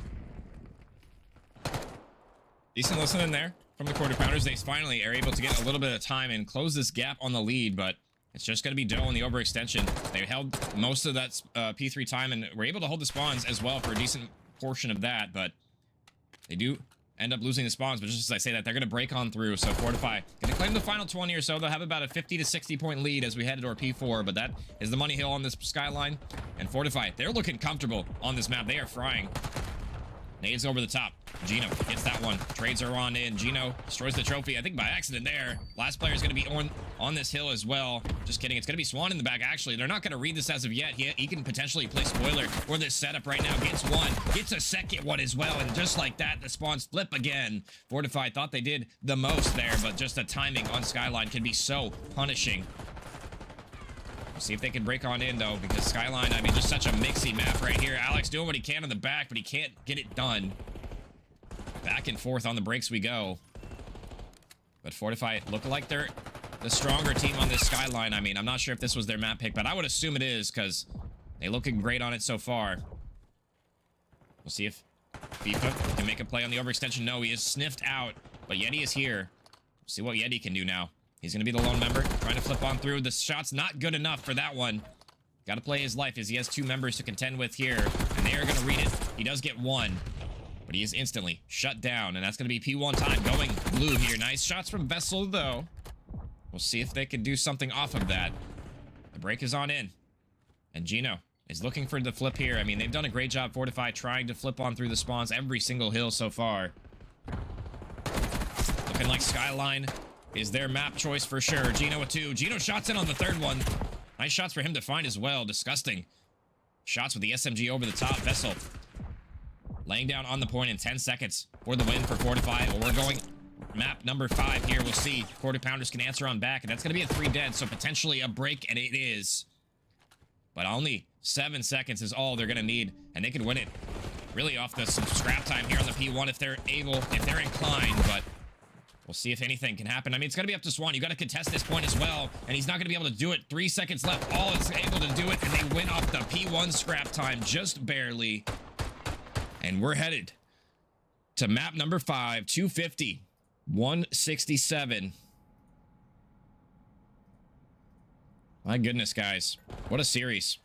Decent listening there from the quarter pounders. They finally are able to get a little bit of time and close this gap on the lead, but it's just going to be Doe in the overextension. They held most of that P3 time and were able to hold the spawns as well for a decent portion of that, but they do end up losing the spawns. But just as I say that, they're going to break on through. So Fortifi going to claim the final 20 or so. They'll have about a 50 to 60 point lead as we head to our P4, but that is the money hill on this skyline. And Fortifi, they're looking comfortable on this map. They are frying. Nades over the top. Gino gets that one. Trades are on in. Gino destroys the trophy. I think by accident there. Last player is going to be on this hill as well. Just kidding. It's going to be Swan in the back, actually. They're not going to read this as of yet. He can potentially play spoiler for this setup right now. Gets one. Gets a second one as well. And just like that, the spawns flip again. Fortifi thought they did the most there, but just the timing on Skyline can be so punishing. We'll see if they can break on in, though, because Skyline, I mean, just such a mixy map right here. Alex doing what he can in the back, but he can't get it done. Back and forth on the breaks we go. But Fortifi look like they're the stronger team on this Skyline. I mean, I'm not sure if this was their map pick, but I would assume it is, because they're looking great on it so far. We'll see if FIFA can make a play on the overextension. No, he is sniffed out, but Yeti is here. We'll see what Yeti can do now. He's going to be the lone member, trying to flip on through. The shot's not good enough for that one. Got to play his life as he has 2 members to contend with here, and they are going to read it. He does get one, but he is instantly shut down, and that's going to be P1 time going blue here. Nice shots from Vessel, though. We'll see if they can do something off of that. The break is on in, and Gino is looking for the flip here. I mean, they've done a great job, Fortifi, trying to flip on through the spawns every single hill so far. Looking like Skyline is their map choice for sure. Gino with 2. Gino shots in on the 3rd one. Nice shots for him to find as well. Disgusting. Shots with the SMG over the top. Vessel laying down on the point in 10 seconds for the win for Fortifi. Well, we're going map number 5 here. We'll see. Quarter pounders can answer on back, and that's going to be a 3 dead, so potentially a break, and it is. But only 7 seconds is all they're going to need, and they can win it really off the some scrap time here on the P1 if they're able, if they're inclined, but we'll see if anything can happen. I mean, it's going to be up to Swan. You got to contest this point as well, and he's not going to be able to do it. 3 seconds left. All is able to do it, and they win off the P1 scrap time just barely. And we're headed to map number 5, 250, 167. My goodness, guys. What a series.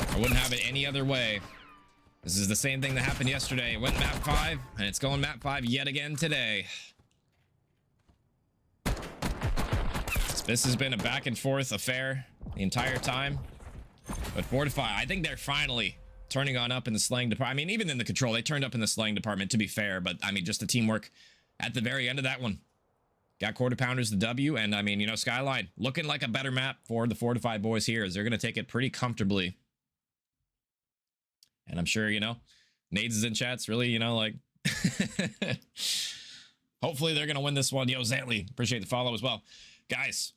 I wouldn't have it any other way. This is the same thing that happened yesterday. It went map 5, and it's going map 5 yet again today. This has been a back and forth affair the entire time. But Fortifi, I think they're finally turning on up in the slaying department. I mean, even in the control, they turned up in the slaying department, to be fair. But, I mean, just the teamwork at the very end of that one. Got quarter pounders the W, and, I mean, you know, Skyline looking like a better map for the Fortifi boys here, as they're going to take it pretty comfortably. And I'm sure, you know, Nades is in chats, really, you know, like... Hopefully they're going to win this one. Yo, Zantley, appreciate the follow as well. Guys,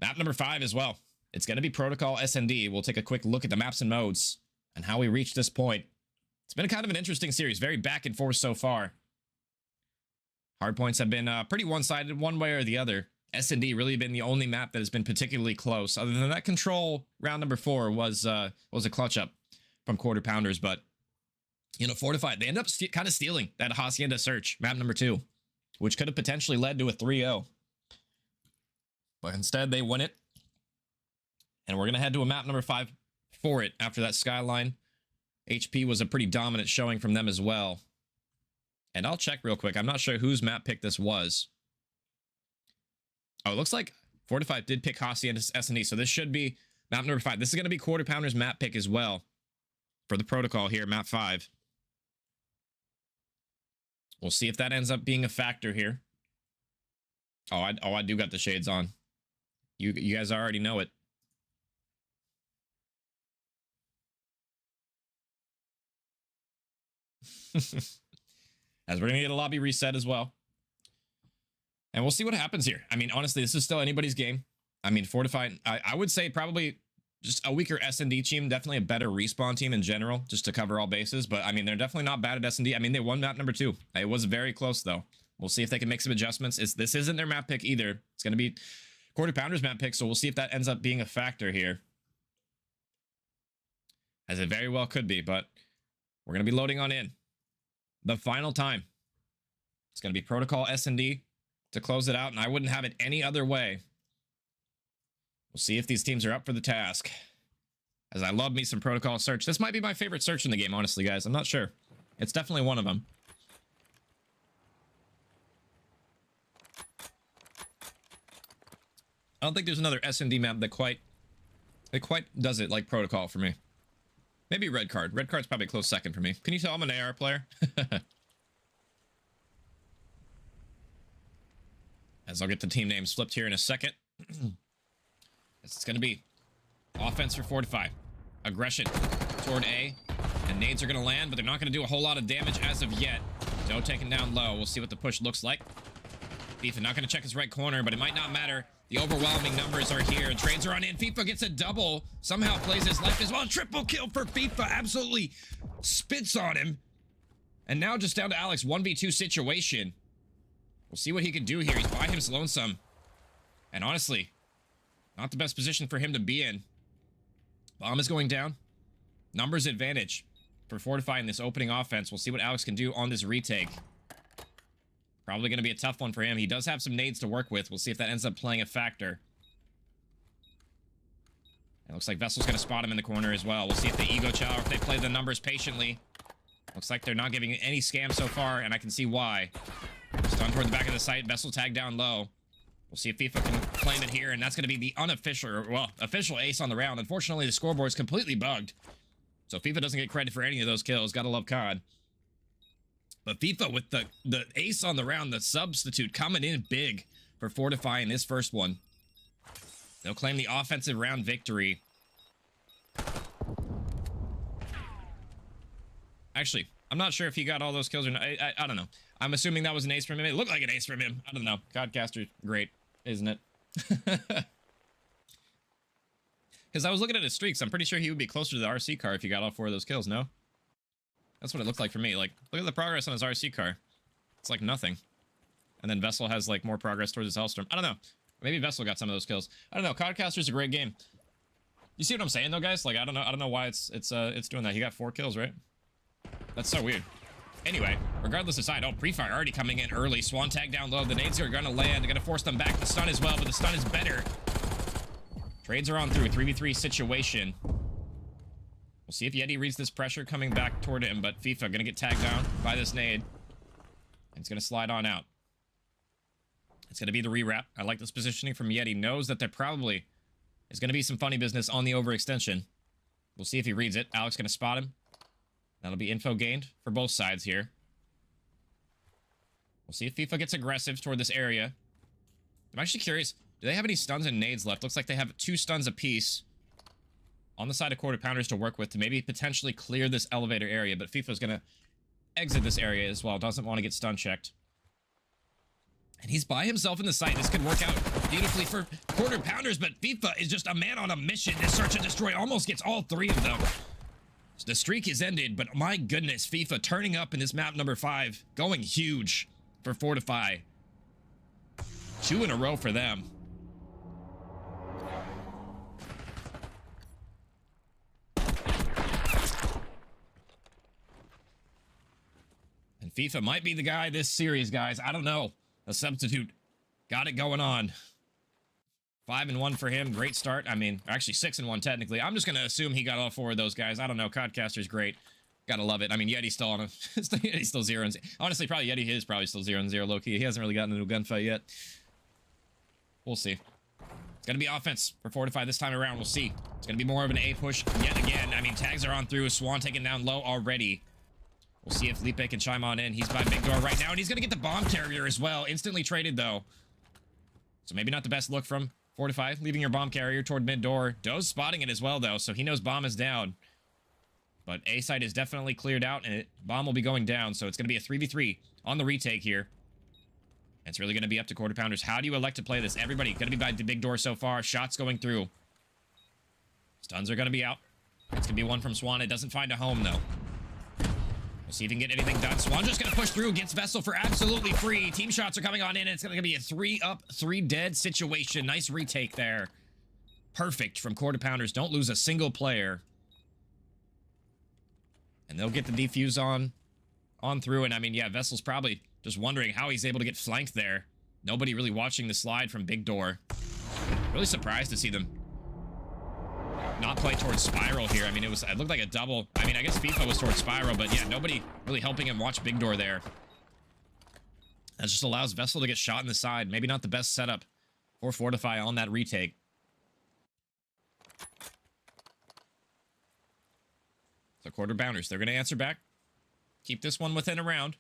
map number 5 as well. It's going to be Protocol SND. We'll take a quick look at the maps and modes and how we reached this point. It's been kind of an interesting series. Very back and forth so far. Hardpoints have been pretty one-sided one way or the other. SND really been the only map that has been particularly close. Other than that, Control round number 4 was a clutch up from quarter pounders. But, you know, Fortified, they end up kind of stealing that Hacienda search, map number 2, which could have potentially led to a 3-0. But instead, they win it. And we're going to head to a map number 5 for it after that Skyline. HP was a pretty dominant showing from them as well. And I'll check real quick. I'm not sure whose map pick this was. Oh, it looks like Fortifi did pick Hacienda S&D, so this should be map number 5. This is going to be Quarter Pounder's map pick as well for the Protocol here, map 5. We'll see if that ends up being a factor here. Oh, I do got the shades on. You guys already know it. As we're gonna get a lobby reset as well. And we'll see what happens here. I mean, honestly, this is still anybody's game. I mean, Fortifi, I would say probably just a weaker S&D team, definitely a better respawn team in general, just to cover all bases. But I mean, they're definitely not bad at S&D. I mean, they won map number 2. It was very close though. We'll see if they can make some adjustments. This isn't their map pick either. It's going to be Quarter Pounder's map pick, so we'll see if that ends up being a factor here. As it very well could be, but we're going to be loading on in. The final time. It's going to be Protocol S&D to close it out, and I wouldn't have it any other way. We'll see if these teams are up for the task. As I love me some Protocol search. This might be my favorite search in the game, honestly, guys. I'm not sure. It's definitely one of them. I don't think there's another S&D map that quite does it like Protocol for me. Maybe Red Card. Red Card's probably a close second for me. Can you tell I'm an AR player? As I'll get the team names flipped here in a second. It's going to be offense for Fortifi. Aggression toward A. And nades are going to land, but they're not going to do a whole lot of damage as of yet. Doe taken down low. We'll see what the push looks like. FIFA not going to check his right corner, but it might not matter. The overwhelming numbers are here. Trades are on in. FIFA gets a double. Somehow plays his life as well. Triple kill for FIFA. Absolutely spits on him. And now just down to Alex. 1v2 situation. We'll see what he can do here. He's by his lonesome. And honestly, not the best position for him to be in. Bomb is going down. Numbers advantage for Fortifi in this opening offense. We'll see what Alex can do on this retake. Probably going to be a tough one for him. He does have some nades to work with. We'll see if that ends up playing a factor. It looks like Vessel's going to spot him in the corner as well. We'll see if they ego chow or if they play the numbers patiently. Looks like they're not giving any scam so far, and I can see why. Stun toward the back of the site. Vessel tag down low. We'll see if FIFA can claim it here, and that's going to be the unofficial, or, well, official ace on the round. Unfortunately, the scoreboard's completely bugged. So FIFA doesn't get credit for any of those kills. Gotta love COD. But FIFA with the ace on the round, the substitute coming in big for Fortifi in this first one. They'll claim the offensive round victory. Actually, I'm not sure if he got all those kills or not. I don't know. I'm assuming that was an ace from him. It looked like an ace from him. I don't know. Codcaster's great, isn't it? Because I was looking at his streaks. I'm pretty sure he would be closer to the RC car if he got all 4 of those kills, no? That's what it looked like for me. Like, look at the progress on his RC car. It's like nothing. And then Vessel has like more progress towards his Hellstorm. I don't know. Maybe Vessel got some of those kills. I don't know. Codcaster's a great game. You see what I'm saying though, guys? Like, I don't know why it's doing that. He got 4 kills, right? That's so weird. Anyway, regardless of side, oh, pre-fire already coming in early. Swan tag down low. The nades are gonna land. They're gonna force them back. The stun as well, but the stun is better. Trades are on through. 3v3 situation. We'll see if Yeti reads this pressure coming back toward him, but FIFA gonna get tagged down by this nade. And it's gonna slide on out. It's gonna be the rewrap. I like this positioning from Yeti. Knows that there probably is gonna be some funny business on the overextension. We'll see if he reads it. Alex gonna spot him. That'll be info gained for both sides here. We'll see if FIFA gets aggressive toward this area. I'm actually curious. Do they have any stuns and nades left? Looks like they have 2 stuns apiece on the side of Quarter Pounders to work with to maybe potentially clear this elevator area, but FIFA's gonna exit this area as well. Doesn't want to get stun checked. And he's by himself in the site. This could work out beautifully for Quarter Pounders, but FIFA is just a man on a mission. This search and destroy almost gets all 3 of them. The streak is ended, but my goodness, FIFA turning up in this map number 5, going huge for Fortifi. 2 in a row for them. And FIFA might be the guy this series, guys. I don't know. The substitute got it going on. 5-1 for him. Great start. I mean, actually 6-1 technically. I'm just going to assume he got all 4 of those guys. I don't know. Codcaster's great. Gotta love it. I mean, Yeti's still on him. Yeti's still 0-0. Honestly, probably Yeti is probably still 0-0 low-key. He hasn't really gotten into a gunfight yet. We'll see. It's going to be offense for Fortifi this time around. We'll see. It's going to be more of an A push yet again. I mean, tags are on through. Swan taken down low already. We'll see if Lipe can chime on in. He's by big door right now, and he's going to get the bomb carrier as well. Instantly traded, though. So maybe not the best look from Fortifi, leaving your bomb carrier toward mid door. Doe's spotting it as well, though, so he knows bomb is down. But A site is definitely cleared out, and bomb will be going down, so it's going to be a 3v3 on the retake here. It's really going to be up to quarter pounders. How do you elect to play this? Everybody going to be by the big door so far. Shots going through. Stuns are going to be out. It's going to be one from Swan. It doesn't find a home, though. We'll see if he can get anything done. Swan just going to push through. Gets Vessel for absolutely free. Team shots are coming on in. And it's going to be a 3 up, 3 dead situation. Nice retake there. Perfect from quarter pounders. Don't lose a single player. And they'll get the defuse on through. And I mean, yeah, Vessel's probably just wondering how he's able to get flanked there. Nobody really watching the slide from big door. Really surprised to see them not play towards Spiral here. I mean, it looked like a double. I mean, I guess FIFA was towards Spiral, but yeah, nobody really helping him watch big door there. That just allows Vessel to get shot in the side. Maybe not the best setup for Fortifi on that retake. So quarter bounders, they're going to answer back. Keep this one within a round.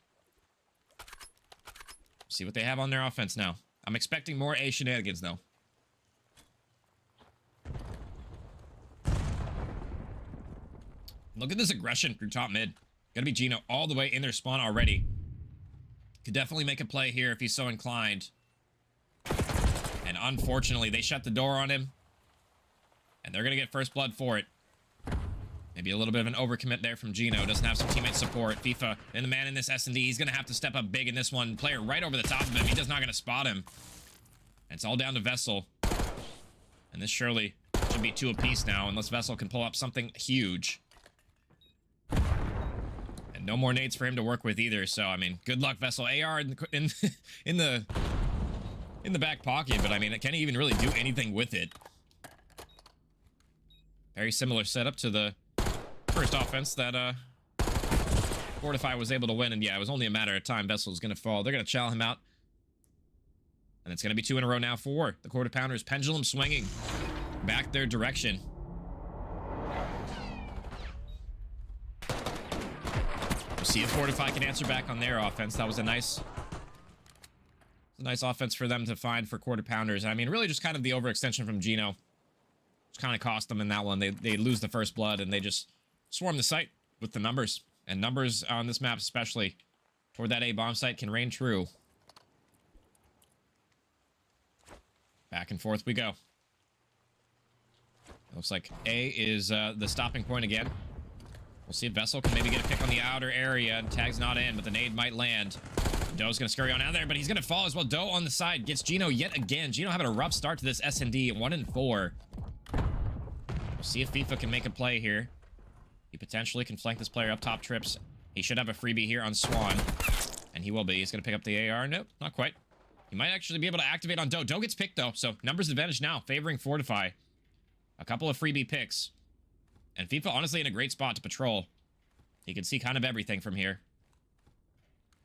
See what they have on their offense now. I'm expecting more A shenanigans, though. Look at this aggression through top mid. Gonna be Gino all the way in their spawn already. Could definitely make a play here if he's so inclined. And unfortunately, they shut the door on him. And they're gonna get first blood for it. Maybe a little bit of an overcommit there from Gino. Doesn't have some teammate support. FIFA and the man in this S&D. He's going to have to step up big in this one. Player right over the top of him. He does not going to spot him. And it's all down to Vessel. And this surely should be 2 apiece now, unless Vessel can pull up something huge. And no more nades for him to work with either. So, I mean, good luck, Vessel. AR in the back pocket, but I mean, can he even really do anything with it? Very similar setup to the first offense that Fortifi was able to win, and yeah, it was only a matter of time. Vessel's gonna fall. They're gonna chow him out, and it's gonna be 2 in a row now for the quarter pounders. Pendulum swinging back their direction. We'll see if Fortifi can answer back on their offense. That was a nice offense for them to find for quarter pounders. I mean, really just kind of the overextension from Gino. Just kind of cost them in that one. They lose the first blood, and they just swarm the site with the numbers. And numbers on this map, especially toward that A bomb site, can reign true. Back and forth we go. It looks like A is the stopping point again. We'll see if Vessel can maybe get a pick on the outer area. And tag's not in, but the nade might land. Doe's going to scurry on out there, but he's going to fall as well. Doe on the side gets Gino yet again. Gino having a rough start to this S&D, 1 in 4. We'll see if FIFA can make a play here. He potentially can flank this player up top trips. He should have a freebie here on Swan. And he will be. He's going to pick up the AR. Nope, not quite. He might actually be able to activate on Doe. Doe gets picked, though. So, numbers advantage now, favoring Fortifi. A couple of freebie picks. And FIFA, honestly, in a great spot to patrol. He can see kind of everything from here.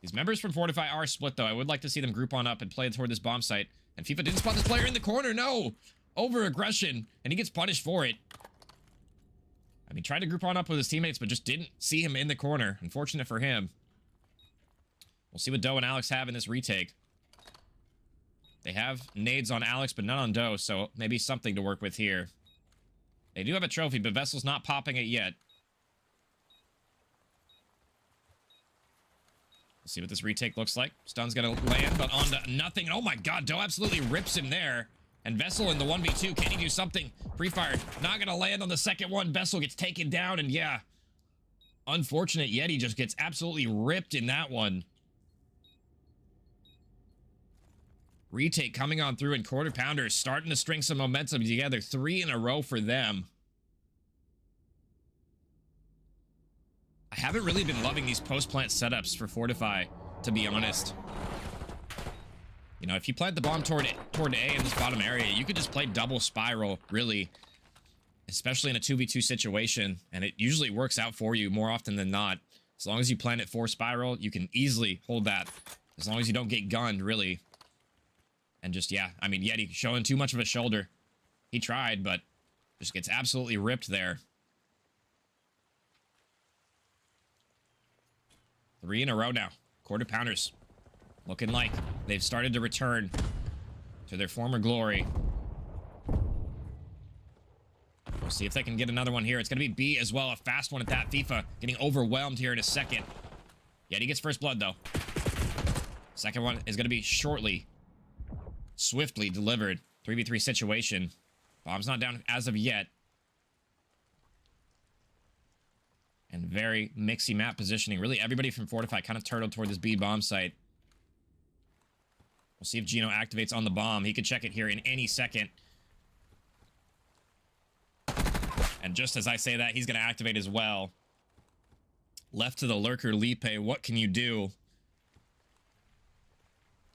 These members from Fortifi are split, though. I would like to see them group on up and play toward this bomb site. And FIFA didn't spot this player in the corner. No! Over-aggression. And he gets punished for it. I mean, tried to group on up with his teammates, but just didn't see him in the corner. Unfortunate for him. We'll see what Doe and Alex have in this retake. They have nades on Alex, but none on Doe, so maybe something to work with here. They do have a trophy, but Vessel's not popping it yet. We'll see what this retake looks like. Stun's gonna land, but on to nothing. Oh my god, Doe absolutely rips him there. And Vessel in the 1v2, can he do something? Pre-fire, not gonna land on the second one. Vessel gets taken down, and yeah. Unfortunate, Yeti just gets absolutely ripped in that one. Retake coming on through, and quarter pounders starting to string some momentum together. 3 in a row for them. I haven't really been loving these post-plant setups for Fortifi, to be honest. You know, if you plant the bomb toward A in this bottom area, you could just play double spiral, really. Especially in a 2v2 situation, and it usually works out for you more often than not. As long as you plant it for spiral, you can easily hold that. As long as you don't get gunned, really. And just, yeah, I mean, Yeti showing too much of a shoulder. He tried, but just gets absolutely ripped there. 3 in a row now. Quarter pounders. Looking like they've started to return to their former glory. We'll see if they can get another one here. It's going to be B as well. A fast one at that. FIFA getting overwhelmed here in a second. Yet he gets first blood, though. Second one is going to be shortly. Swiftly delivered. 3v3 situation. Bomb's not down as of yet. And very mixy map positioning. Really, everybody from Fortifi kind of turtled toward this B bomb site. We'll see if Gino activates on the bomb. He could check it here in any second. And just as I say that, he's going to activate as well. Left to the lurker, Lipe. What can you do?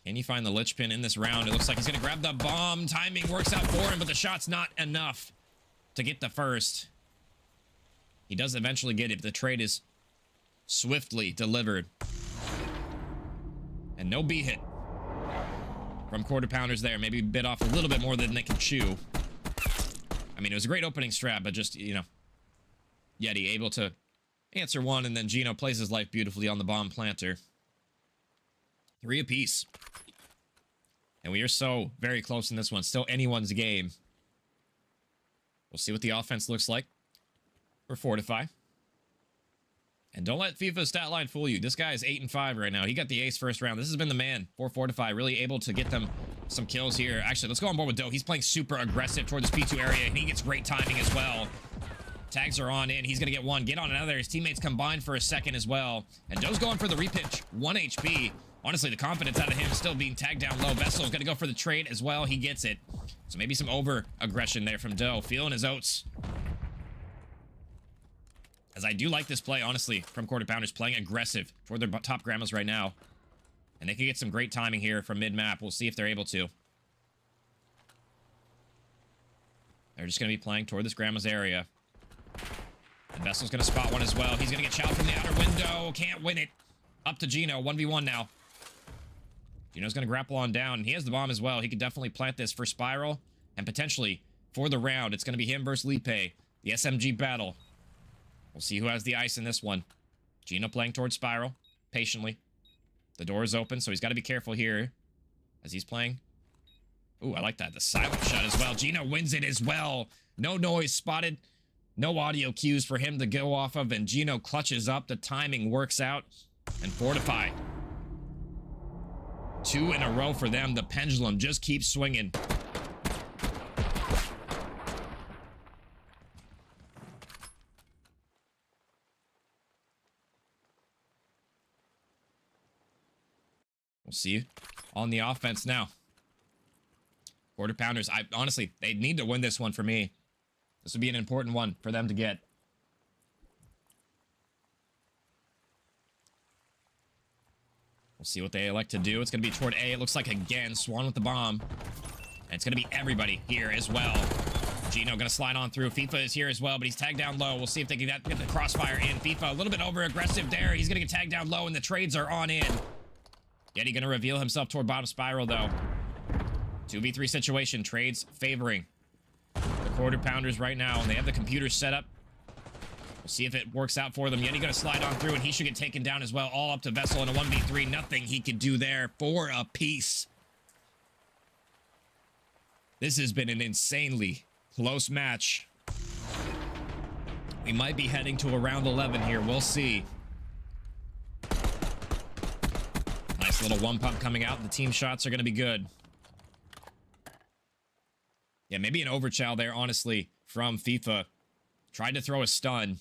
Can you find the lich pin in this round? It looks like he's going to grab the bomb. Timing works out for him, but the shot's not enough to get the first. He does eventually get it. The trade is swiftly delivered. And no B hit from quarter pounders there. Maybe bit off a little bit more than they can chew. I mean, it was a great opening strat, but just, you know, Yeti able to answer one, and then Gino plays his life beautifully on the bomb planter. 3 apiece. And we are so very close in this one. Still anyone's game. We'll see what the offense looks like for Fortifi. And don't let FIFA's stat line fool you. This guy is 8-5 right now. He got the ace first round. This has been the man for Fortifi. Really able to get them some kills here. Actually, let's go on board with Doe. He's playing super aggressive toward this P2 area, and he gets great timing as well. Tags are on in. He's going to get one. Get on another. His teammates combine for a second as well. And Doe's going for the repitch. 1 HP. Honestly, the confidence out of him still being tagged down low. Vessel's going to go for the trade as well. He gets it. So maybe some over-aggression there from Doe. Feeling his oats. As I do like this play, honestly, from quarter pounders, playing aggressive toward their top grandmas right now. And they can get some great timing here from mid-map. We'll see if they're able to. They're just going to be playing toward this grandma's area. And Vessel's going to spot one as well. He's going to get chopped from the outer window. Can't win it. Up to Gino. 1v1 now. Gino's going to grapple on down. And he has the bomb as well. He could definitely plant this for Spiral. And potentially for the round. It's going to be him versus Lipe. The SMG battle. We'll see who has the ice in this one. Gino playing towards Spiral. Patiently. The door is open, so he's got to be careful here. As he's playing. Ooh, I like that. The silent shot as well. Gino wins it as well. No noise spotted. No audio cues for him to go off of. And Gino clutches up. The timing works out. And Fortifi. 2 in a row for them. The pendulum just keeps swinging. We'll see on the offense now. Quarter pounders. Honestly, they need to win this one for me. This would be an important one for them to get. We'll see what they elect to do. It's going to be toward A. It looks like again, Swan with the bomb. And it's going to be everybody here as well. Gino going to slide on through. FIFA is here as well, but he's tagged down low. We'll see if they can get the crossfire in. FIFA a little bit over aggressive there. He's going to get tagged down low, and the trades are on in. Yeti going to reveal himself toward bottom Spiral, though. 2v3 situation. Trades favoring the quarter pounders right now. And they have the computers set up. We'll see if it works out for them. Yeti going to slide on through, and he should get taken down as well. All up to Vessel in a 1v3. Nothing he could do there. 4 apiece. This has been an insanely close match. We might be heading to a round 11 here. We'll see. Nice little one pump coming out. The team shots are going to be good. Yeah, maybe an overchow there, honestly, from FIFA. Tried to throw a stun,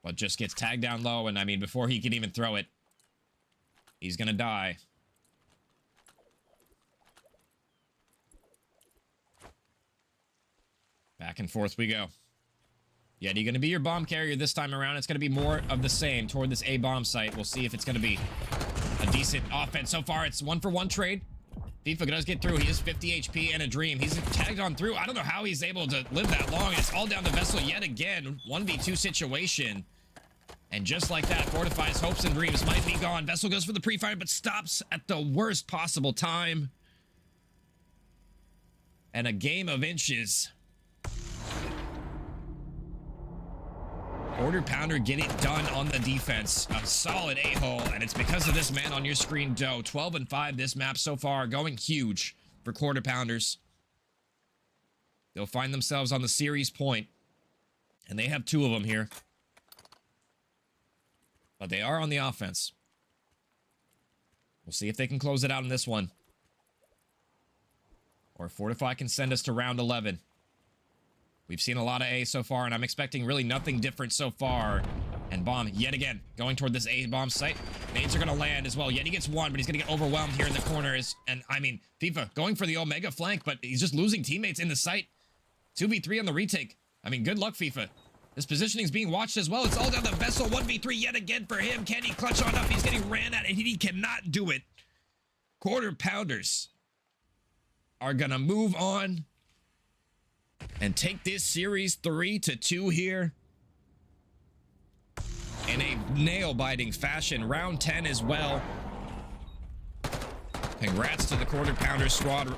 but just gets tagged down low. And I mean, before he can even throw it, he's going to die. Back and forth we go. Yeti going to be your bomb carrier this time around. It's going to be more of the same toward this A bomb site. We'll see if it's going to be a decent offense. So far, it's 1-for-1 trade. FIFA does get through. He has 50 HP and a dream. He's tagged on through. I don't know how he's able to live that long. It's all down to Vessel yet again. 1v2 situation. And just like that, Fortifi's hopes and dreams might be gone. Vessel goes for the pre-fire, but stops at the worst possible time. And a game of inches. Quarter Pounder get it done on the defense. A solid a-hole, and it's because of this man on your screen, Doe. 12-5 this map so far, going huge for Quarter Pounders. They'll find themselves on the series point, and they have 2 of them here. But they are on the offense. We'll see if they can close it out in this one. Or Fortifi can send us to round 11. We've seen a lot of A so far, and I'm expecting really nothing different so far. And Bomb, yet again, going toward this A-bomb site. Nades are going to land as well. Yeti gets 1, but he's going to get overwhelmed here in the corners. And, I mean, FIFA going for the Omega flank, but he's just losing teammates in the site. 2v3 on the retake. I mean, good luck, FIFA. This positioning is being watched as well. It's all down the Vessel. 1v3 yet again for him. Can he clutch on up? He's getting ran at, and he cannot do it. Quarter Pounders are going to move on and take this series 3-2 here in a nail-biting fashion. Round 10 as well. Congrats to the Quarter Pounders squad.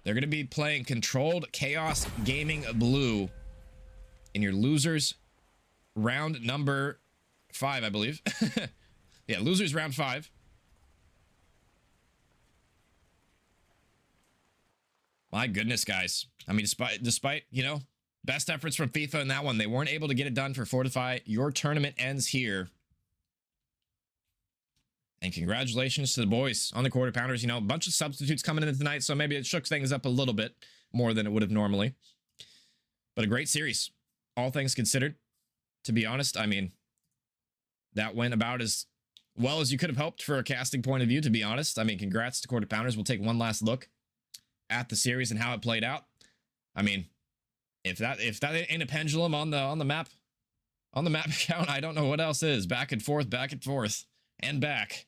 They're going to be playing Controlled Chaos Gaming Blue in your losers round number 5, I believe. Yeah, losers round 5. My goodness, guys. I mean, despite, you know, best efforts from FIFA in that one, they weren't able to get it done for Fortifi. Your tournament ends here. And congratulations to the boys on the Quarter Pounders. You know, a bunch of substitutes coming in tonight, so maybe it shook things up a little bit more than it would have normally. But a great series, all things considered. To be honest, I mean, that went about as well as you could have hoped for a casting point of view, to be honest. I mean, congrats to Quarter Pounders. We'll take one last look at the series and how it played out. I mean, if that ain't a pendulum on the map account, I don't know what else is. Back and forth, and back.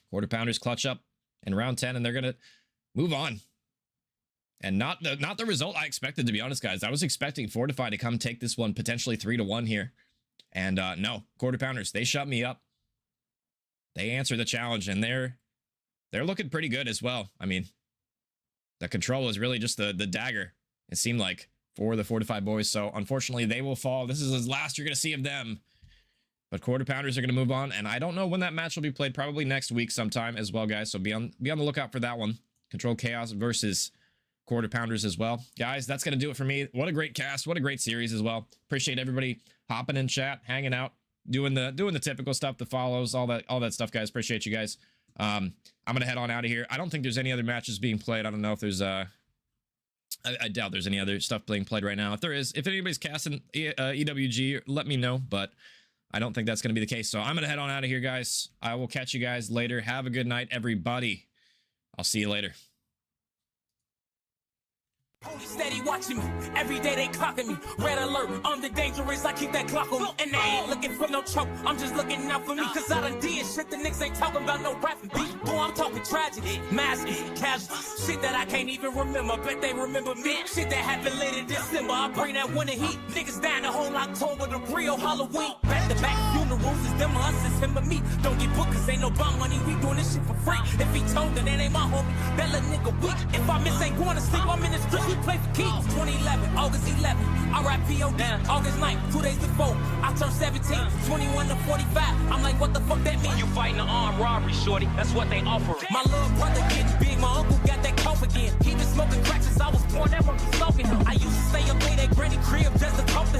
Quarter Pounders clutch up in round 10, and they're gonna move on. And not the result I expected, to be honest, guys. I was expecting Fortifi to come take this one potentially 3-1 here, and no, Quarter Pounders, they shut me up. They answered the challenge, and they're looking pretty good as well. I mean, the control is really just the dagger, it seemed like, for the Fortifi boys. So unfortunately, they will fall. This is the last you're going to see of them. But Quarter Pounders are going to move on, and I don't know when that match will be played. Probably next week sometime as well, guys. So be on the lookout for that one. Control Chaos versus Quarter Pounders as well. Guys, that's going to do it for me. What a great cast. What a great series as well. Appreciate everybody hopping in chat, hanging out, doing the typical stuff, the follows, all that stuff, guys. Appreciate you guys. I'm going to head on out of here. I don't think there's any other matches being played. I don't know if there's I doubt there's any other stuff being played right now. If there is, if anybody's casting EWG, let me know, but I don't think that's going to be the case. So I'm going to head on out of here, guys. I will catch you guys later. Have a good night, everybody. I'll see you later. Steady watching me. Every day they clocking me. Red alert, I'm the dangerous. I keep that clock on me. And they ain't looking for no trouble. I'm just looking out for me. Cause I done did shit the niggas ain't talking about no rapping beat. Boy, I'm talking tragedy, massive, casual. Shit that I can't even remember. Bet they remember me. Shit that happened late in December. I bring that winter heat. Niggas down the whole October, the real Halloween. Back to back funerals is them us, it's him and me. Don't get booked cause ain't no bond money. We doing this shit for free. If he told that ain't my homie, that little nigga weak. If I miss ain't going to sleep, I'm in the street. We play for keeps. 2011, August 11th, R.I.P.O.D. August 9th, 2 days before, I turned 17, 21 to 45. I'm like, what the fuck that mean? You fighting an armed robbery, shorty. That's what they offer. My love